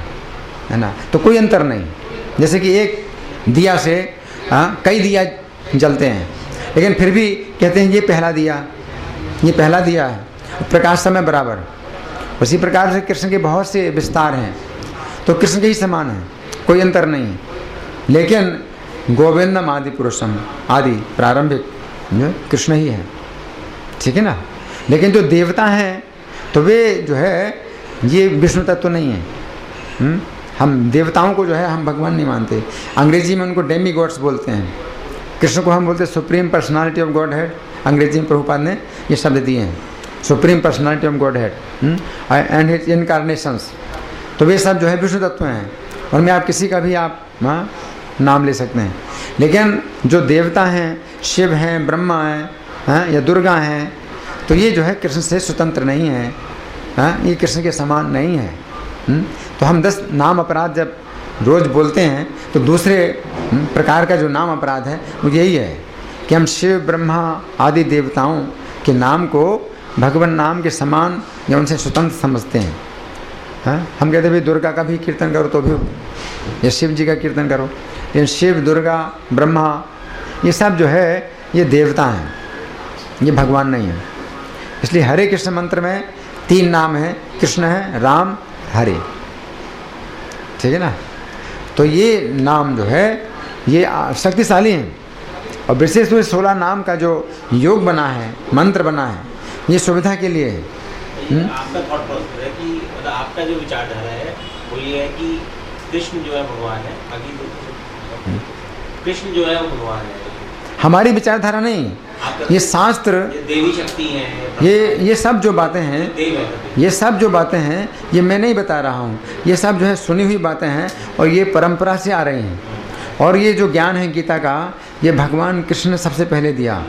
है ना। तो कोई अंतर नहीं। जैसे कि एक दिया से कई दिया जलते हैं, लेकिन फिर भी कहते हैं ये पहला दिया, ये पहला दिया है, प्रकाश समय बराबर। उसी प्रकार से कृष्ण के बहुत से विस्तार हैं, तो कृष्ण के ही समान है, कोई अंतर नहीं है। लेकिन गोविंदम आदि पुरुषम, आदि प्रारंभिक कृष्ण ही है, ठीक है ना। लेकिन जो देवता हैं तो वे जो है ये विष्णु तत्व नहीं है। हम देवताओं को जो है हम भगवान नहीं मानते। अंग्रेजी में उनको डेमी गॉड्स बोलते हैं, कृष्ण को हम बोलते हैं supreme personality of God head. अंग्रेजी में प्रभुपाद ने ये शब्द दिए हैं, supreme personality of God head and his incarnations. तो वे सब जो है विष्णु तत्व हैं, और में आप किसी का भी आप नाम ले सकते हैं। लेकिन जो देवता हैं, शिव हैं, ब्रह्मा हैं या दुर्गा हैं, तो ये जो है कृष्ण से स्वतंत्र नहीं है, ये कृष्ण के समान नहीं है। तो हम 10 नाम अपराध जब रोज़ बोलते हैं तो दूसरे प्रकार का जो नाम अपराध है वो यही है कि हम शिव ब्रह्मा आदि देवताओं के नाम को भगवान नाम के समान या उनसे स्वतंत्र समझते हैं। हम कहते हैं भाई दुर्गा का भी कीर्तन करो तो भी, या शिव जी का कीर्तन करो, लेकिन शिव दुर्गा ब्रह्मा ये सब जो है ये देवता हैं, ये भगवान नहीं है। इसलिए हरे कृष्ण मंत्र में 3 नाम हैं, कृष्ण है, राम, हरे, ठीक है ना। तो ये नाम जो है ये शक्तिशाली हैं, और विशेष रूप से 16 नाम का जो योग बना है, मंत्र बना है, ये सुविधा के लिए है। आपका थॉट प्रोसेस है कि मतलब आपका जो विचारधारा है वो ये है कि कृष्ण जो है भगवान है, बाकी तो कृष्ण जो है वो भगवान है। हमारी विचारधारा नहीं, ये शास्त्र, ये देवी शक्ति है, ये सब जो बातें हैं, ये सब जो बातें हैं ये मैं नहीं बता रहा हूँ, ये सब जो है सुनी हुई बातें हैं और ये परंपरा से आ रही हैं। और ये जो ज्ञान है गीता का, ये भगवान कृष्ण ने सबसे पहले दिया,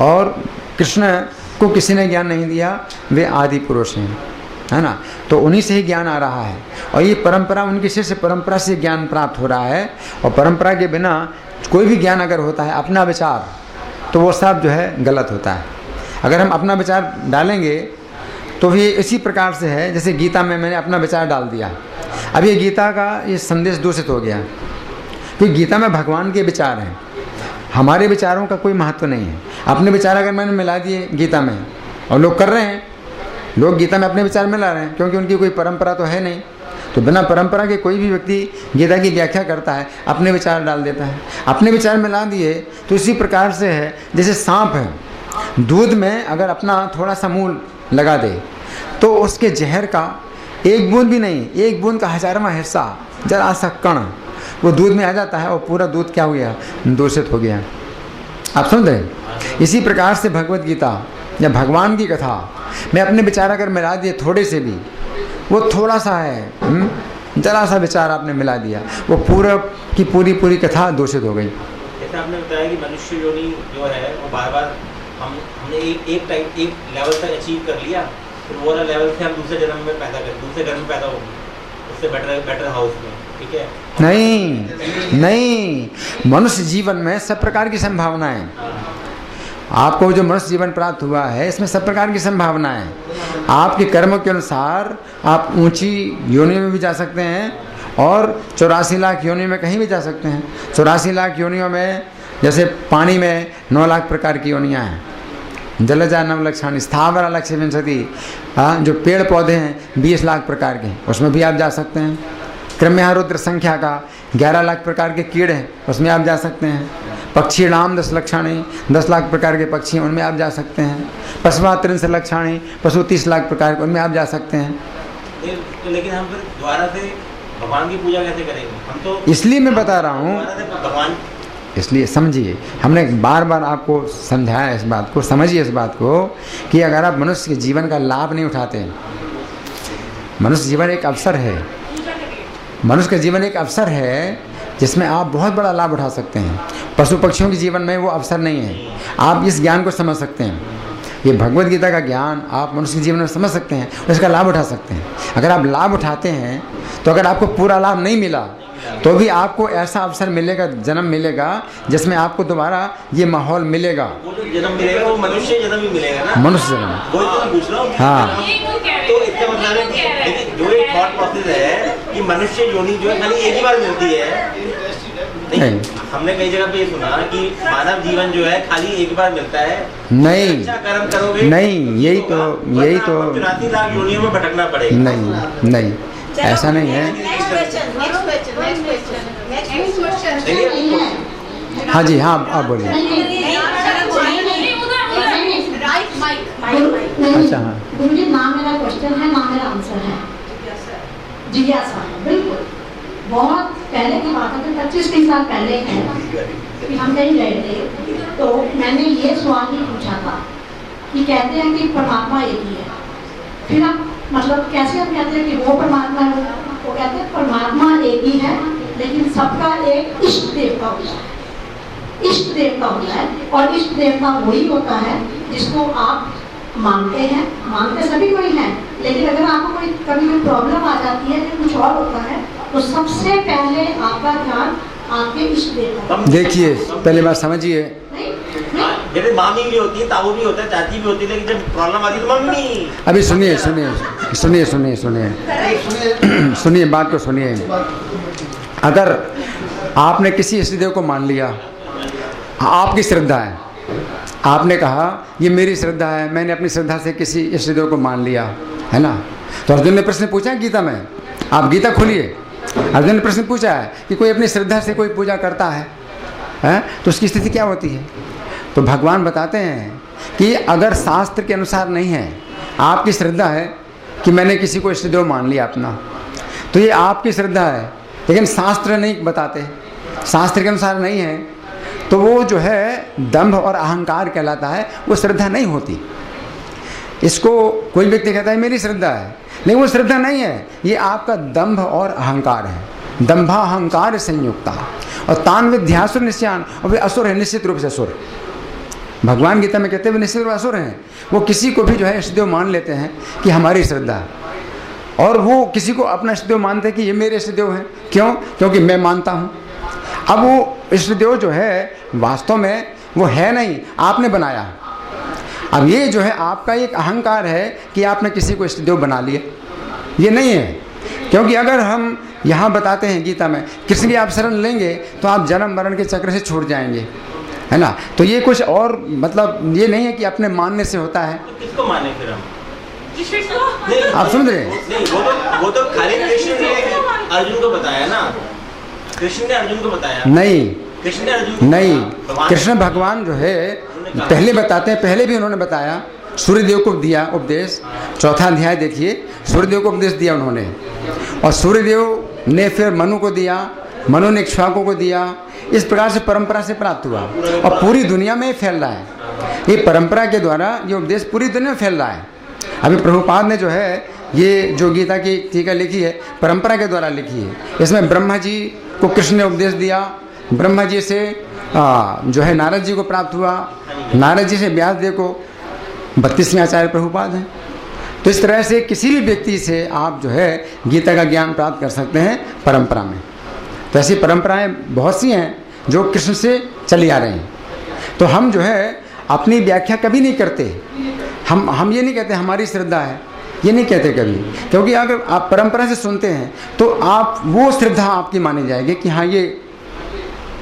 और कृष्ण को किसी ने ज्ञान नहीं दिया, वे आदि पुरुष हैं, है ना। तो उन्हीं से ही ज्ञान आ रहा है, और ये परंपरा, उनकी शिष्य परंपरा से ज्ञान प्राप्त हो रहा है। और परंपरा के बिना कोई भी ज्ञान अगर होता है अपना विचार, तो वो सब जो है गलत होता है। अगर हम अपना विचार डालेंगे तो ये इसी प्रकार से है जैसे गीता में मैंने अपना विचार डाल दिया, अब ये गीता का ये संदेश दूषित हो गया, क्योंकि गीता में भगवान के विचार हैं, हमारे विचारों का कोई महत्व नहीं है। अपने विचार अगर मैंने मिला दिए गीता में, और लोग कर रहे हैं, लोग गीता में अपने विचार मिला रहे हैं, क्योंकि उनकी कोई परंपरा तो है नहीं। तो बिना परंपरा के कोई भी व्यक्ति गीता की व्याख्या करता है, अपने विचार डाल देता है, अपने विचार मिला दिए। तो इसी प्रकार से है जैसे सांप है, दूध में अगर अपना थोड़ा सा मूल लगा दे तो उसके जहर का एक बूंद भी नहीं, एक बूंद का 1000वां हिस्सा, जरा सा कण वो दूध में आ जाता है और पूरा दूध क्या हो गया, दूषित हो गया। आप सुन रहे हैं? इसी प्रकार से भगवत गीता या भगवान की कथा मैं अपने विचार अगर मिला दिए थोड़े से भी, वो थोड़ा सा है, जरा सा विचार आपने मिला दिया, वो पूरा की पूरी कथा दूषित हो गई। जैसे आपने बताया कि मनुष्य योनि जो है वो बार बार हमने एक लेवल तक अचीव कर लिया, फिर वो वाला लेवल से हम दूसरे जन्म में पैदा कर, दूसरे घर में पैदा होंगे, उससे बेटर हाउस में, ठीक है? नहीं, मनुष्य जीवन में सब प्रकार की संभावना है। आपको जो मनुष्य जीवन प्राप्त हुआ है इसमें सब प्रकार की संभावना है। आपके कर्मों के अनुसार आप ऊंची योनि में भी जा सकते हैं और 84 लाख योनि में कहीं भी जा सकते हैं। 84 लाख योनियों में जैसे पानी में 9 लाख प्रकार की योनियाँ हैं, जलजा नवलक्षण स्थावर लक्ष्य विंशति, जो पेड़ पौधे हैं 20 लाख प्रकार के, उसमें भी आप जा सकते हैं। क्रम्या रुद्र संख्या का 11 लाख प्रकार के कीड़े हैं, उसमें आप जा सकते हैं। पक्षी नाम 10 लक्षाणी, 10 लाख प्रकार के पक्षी हैं, उनमें आप जा सकते हैं। पशुआ 30 लक्षाणी, पशु 30 लाख प्रकार के, उनमें आप जा सकते हैं। लेकिन हम फिर दोबारा से भगवान की पूजा कैसे करेंगे? हम तो इसलिए मैं बता रहा हूँ, भगवान, इसलिए समझिए, हमने बार बार आपको समझाया इस बात को, समझिए इस बात को कि अगर आप मनुष्य के जीवन का लाभ नहीं उठाते, मनुष्य जीवन एक अवसर है, मनुष्य का जीवन एक अवसर है जिसमें आप बहुत बड़ा लाभ उठा सकते हैं। पशु पक्षियों के जीवन में वो अवसर नहीं है। आप इस ज्ञान को समझ सकते हैं, ये भगवत गीता का ज्ञान आप मनुष्य के जीवन में समझ सकते हैं और इसका लाभ उठा सकते हैं। अगर आप लाभ उठाते हैं तो अगर आपको पूरा लाभ नहीं मिला तो भी आपको ऐसा अवसर मिलेगा, जन्म मिलेगा जिसमें आपको दोबारा ये माहौल मिलेगा। वो जो जन्म मिलेगा वो मनुष्य जन्म ही मिलेगा ना, मनुष्य जन्म। वही तो मैं पूछ रहा हूँ। हाँ, तो इसका मतलब है कि देखिए जो एक थॉट प्रोसेस है कि मनुष्य योनि जो है खाली एक ही बार मिलती है। नहीं, हमने कई जगह पे ये सुना कि मानव जीवन जो है खाली एक बार मिलता है। नहीं, अच्छा कर्म करोगे नहीं, यही तो 84 लाख योनियों में भटकना पड़ेगा। नहीं, नहीं, ऐसा नहीं है। हाँ जी, हाँ आप बोलिए। अच्छा, हाँ गुरुजी, ना मेरा क्वेश्चन है ना मेरा आंसर है, जिज्ञासा। बिल्कुल बहुत पहले की बात है, 25-30 साल पहले है कि हम कहीं गए थे तो मैंने ये सवाल ही पूछा था कि कहते हैं कि परमात्मा एक ही है, फिर हम मतलब कैसे हम कहते हैं कि वो परमात्मा है, वो कहते हैं परमात्मा एक ही है लेकिन सबका एक इष्ट देवता होता है, इष्ट देवता होता है। और इष्ट देवता वही होता है जिसको आप मानते हैं, मानते सभी कोई हैं, लेकिन अगर आपको कोई कभी कोई प्रॉब्लम आ जाती है या कुछ और होता है तो सबसे पहले आपका ध्यान आपके इष्ट देवता। देखिए, पहले बात समझिए, जैसे मामी भी होती है, ताऊ भी होता है, चाची भी होती है, लेकिन जब प्रॉब्लम आती है तो मम्मी। अभी सुनिए सुनिए सुनिए सुनिए सुनिए सुनिए, बात को सुनिए। अगर आपने किसी इष्ट देव को मान लिया, आपकी श्रद्धा है, आपने कहा ये मेरी श्रद्धा है, मैंने अपनी श्रद्धा से किसी इष्ट देव को मान लिया, है ना? तो अर्जुन ने प्रश्न पूछा गीता में, आप गीता खोलिए, अर्जुन ने प्रश्न पूछा है कि कोई अपनी श्रद्धा से कोई पूजा करता है तो उसकी स्थिति क्या होती है? तो भगवान बताते हैं कि अगर शास्त्र के अनुसार नहीं है, आपकी श्रद्धा है कि मैंने किसी को इष्ट देव मान लिया अपना, तो ये आपकी श्रद्धा है, लेकिन शास्त्र नहीं बताते, शास्त्र के अनुसार नहीं है, तो वो जो है दंभ और अहंकार कहलाता है, वो श्रद्धा नहीं होती। इसको कोई व्यक्ति कहता है मेरी श्रद्धा है, लेकिन वो श्रद्धा नहीं है, ये आपका दंभ और अहंकार है। दंभा अहंकार संयुक्ता और तान विद्यासुर निश्चयान, और वे असुर है, निश्चित रूप से असुर। भगवान गीता में कहते हैं वे निश्चित रूप से असुर हैं। वो किसी को भी जो है इष्टदेव मान लेते हैं कि हमारी श्रद्धा है, और वो किसी को अपना इष्टदेव मानते हैं कि ये मेरे इष्टदेव हैं। क्यों? क्योंकि मैं मानता हूँ। अब वो इष्टदेव जो है वास्तव में वो है नहीं, आपने बनाया। अब ये जो है आपका एक अहंकार है कि आपने किसी को इष्टदेव बना लिया, ये नहीं है। क्योंकि अगर हम यहाँ बताते हैं गीता में कृष्ण की आप शरण लेंगे तो आप जन्म मरण के चक्र से छूट जाएंगे, है ना? तो ये कुछ और मतलब ये नहीं है कि अपने मानने से होता है। तो किसको माने फिर हम? आप समझ रहे हैं? नहीं, वो तो खाली कृष्ण ने अर्जुन को बताया ना, कृष्ण ने अर्जुन को बताया। नहीं, कृष्ण ने अर्जुन नहीं, कृष्ण भगवान जो है पहले बताते हैं, पहले भी उन्होंने बताया, सूर्यदेव को दिया उपदेश। 4वां अध्याय देखिए, सूर्यदेव को उपदेश दिया उन्होंने, और सूर्यदेव ने फिर मनु को दिया, मनु ने इक्ष्वाकु को दिया, इस प्रकार से परंपरा से प्राप्त हुआ और पूरी दुनिया में फैल रहा है। ये परंपरा के द्वारा ये उपदेश पूरी दुनिया में फैल रहा है। अभी प्रभुपाद ने जो है ये जो गीता की टीका लिखी है परंपरा के द्वारा लिखी है। इसमें ब्रह्मा जी को कृष्ण ने उपदेश दिया, ब्रह्मा जी से जो है नारद जी को प्राप्त हुआ, नारद जी से व्यासदेव को 32वें आचार्य प्रभुपाद हैं। तो इस तरह से किसी भी व्यक्ति से आप जो है गीता का ज्ञान प्राप्त कर सकते हैं परंपरा में। तो ऐसी परंपराएं बहुत सी हैं जो कृष्ण से चली आ रही हैं। तो हम जो है अपनी व्याख्या कभी नहीं करते। हम ये नहीं कहते हमारी श्रद्धा है, ये नहीं कहते कभी, क्योंकि अगर आप परंपरा से सुनते हैं तो आप वो श्रद्धा आपकी मानी जाएगी कि हाँ ये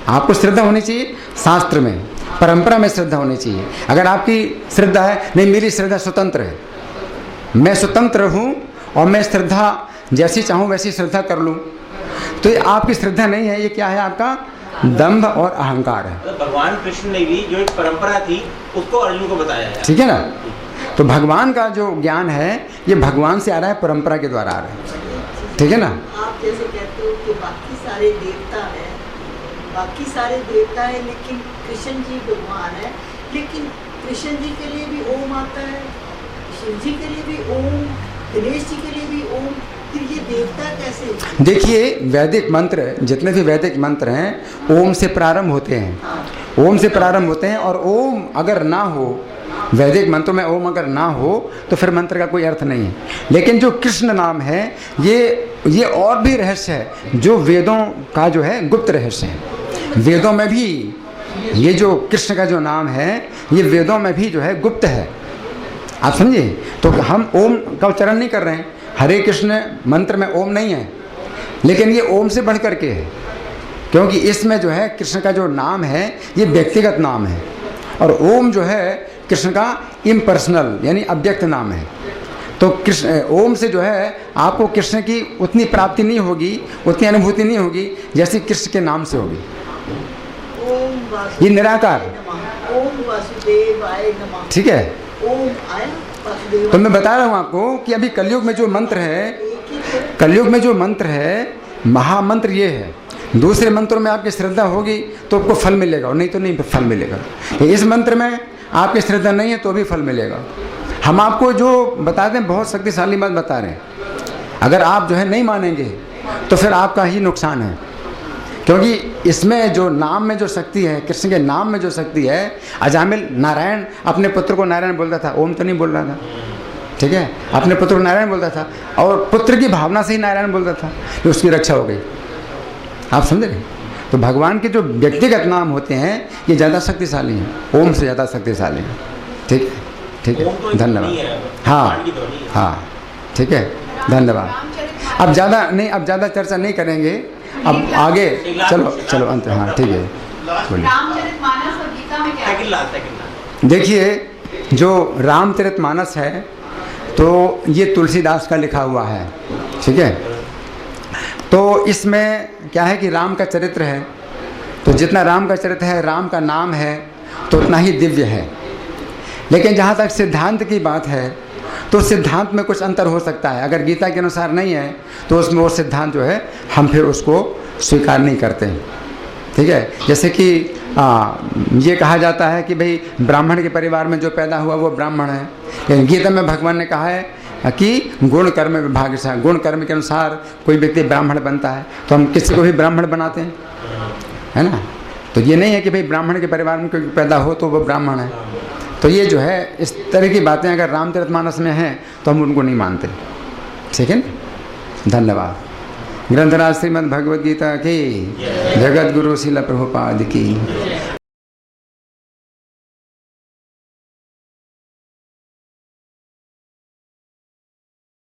आपको श्रद्धा होनी चाहिए। शास्त्र में परंपरा में श्रद्धा होनी चाहिए। अगर आपकी श्रद्धा है नहीं मेरी श्रद्धा स्वतंत्र है, मैं स्वतंत्र हूँ और मैं श्रद्धा जैसी चाहूँ वैसी श्रद्धा कर लूँ, तो ये आपकी श्रद्धा नहीं है, ये क्या है आपका दंभ और अहंकार है। भगवान कृष्ण ने भी जो एक परंपरा थी उसको अर्जुन को बताया है, ठीक है ना। तो भगवान का जो ज्ञान है ये भगवान से आ रहा है, परंपरा के द्वारा आ रहा है, ठीक है ना। आप जैसे कहते हो कि बाकी सारे देवता हैं, बाकी सारे देवता हैं लेकिन कृष्ण जी भगवान है, लेकिन कृष्ण जी के लिए भी ओम आता है, शिव जी के लिए भी ओम, गणेश जी के लिए भी ओम, फिर ये देवता कैसे? देखिए वैदिक मंत्र जितने भी वैदिक मंत्र हैं ओम से प्रारंभ होते हैं, ओम से प्रारंभ होते हैं। और ओम अगर ना हो, वैदिक मंत्रों में ओम अगर ना हो तो फिर मंत्र का कोई अर्थ नहीं है। लेकिन जो कृष्ण नाम है ये और भी रहस्य है जो वेदों का जो है गुप्त रहस्य है। वेदों में भी ये जो कृष्ण का जो नाम है ये वेदों में भी जो है गुप्त है, आप समझे। तो हम ओम का उच्चारण नहीं कर रहे हैं, हरे कृष्ण मंत्र में ओम नहीं है, लेकिन ये ओम से बढ़ करके है, क्योंकि इसमें जो है कृष्ण का जो नाम है ये व्यक्तिगत नाम है और ओम जो है कृष्ण का इम्पर्सनल यानी अव्यक्त नाम है। तो कृष्ण ओम से जो है आपको कृष्ण की उतनी प्राप्ति नहीं होगी, उतनी अनुभूति नहीं होगी जैसे कृष्ण के नाम से होगी। ओम ये निराकार, ओम वासुदेवाय नमः, ठीक है। ओम आया वासुदेव। तो मैं बता रहा हूँ आपको कि अभी कलयुग में जो मंत्र है, कलयुग में जो मंत्र है महामंत्र ये है। दूसरे मंत्रों में आपकी श्रद्धा होगी तो आपको फल मिलेगा और नहीं तो नहीं फल मिलेगा। इस मंत्र में आपकी श्रद्धा नहीं है तो भी फल मिलेगा। हम आपको जो बताते हैं बहुत शक्तिशाली बात बता रहे हैं, अगर आप जो है नहीं मानेंगे तो फिर आपका ही नुकसान है, क्योंकि इसमें जो नाम में जो शक्ति है, कृष्ण के नाम में जो शक्ति है। अजामिल नारायण अपने पुत्र को नारायण बोलता था, ओम तो नहीं बोल रहा था, ठीक है। अपने पुत्र को नारायण बोलता था और पुत्र की भावना से ही नारायण बोलता था, तो उसकी रक्षा हो गई। आप समझ रहे। तो भगवान के जो व्यक्तिगत नाम होते हैं ये ज़्यादा शक्तिशाली हैं, ओम से ज़्यादा शक्तिशाली हैं, ठीक है, ठीक है। धन्यवाद। हाँ हाँ, ठीक है, धन्यवाद। अब ज़्यादा नहीं, अब ज़्यादा चर्चा नहीं करेंगे, अब आगे चलो अंत। हाँ ठीक है, बोलिए। रामचरितमानस और गीता में क्या है? देखिए जो रामचरितमानस है तो ये तुलसीदास का लिखा हुआ है, ठीक है। तो इसमें क्या है कि राम का चरित्र है, तो जितना राम का चरित्र है, राम का नाम है, तो उतना ही दिव्य है। लेकिन जहाँ तक सिद्धांत की बात है तो सिद्धांत में कुछ अंतर हो सकता है। अगर गीता के अनुसार नहीं है तो उसमें वो सिद्धांत जो है हम फिर उसको स्वीकार नहीं करते, ठीक है। जैसे कि ये कहा जाता है कि भाई ब्राह्मण के परिवार में जो पैदा हुआ वो ब्राह्मण है, लेकिन गीता में भगवान ने कहा है कि गुण कर्म विभाग से, गुण कर्म के अनुसार कोई व्यक्ति ब्राह्मण बनता है, तो हम किसी को भी ब्राह्मण बनाते हैं, है ना। तो ये नहीं है कि भाई ब्राह्मण के परिवार में कोई पैदा हो तो वो ब्राह्मण है। तो ये जो है इस तरह की बातें अगर रामचरितमानस में हैं तो हम उनको नहीं मानते, ठीक है ना। धन्यवाद। ग्रंथराज श्रीमद् भगवद गीता की, जगत गुरु श्रील प्रभुपाद की।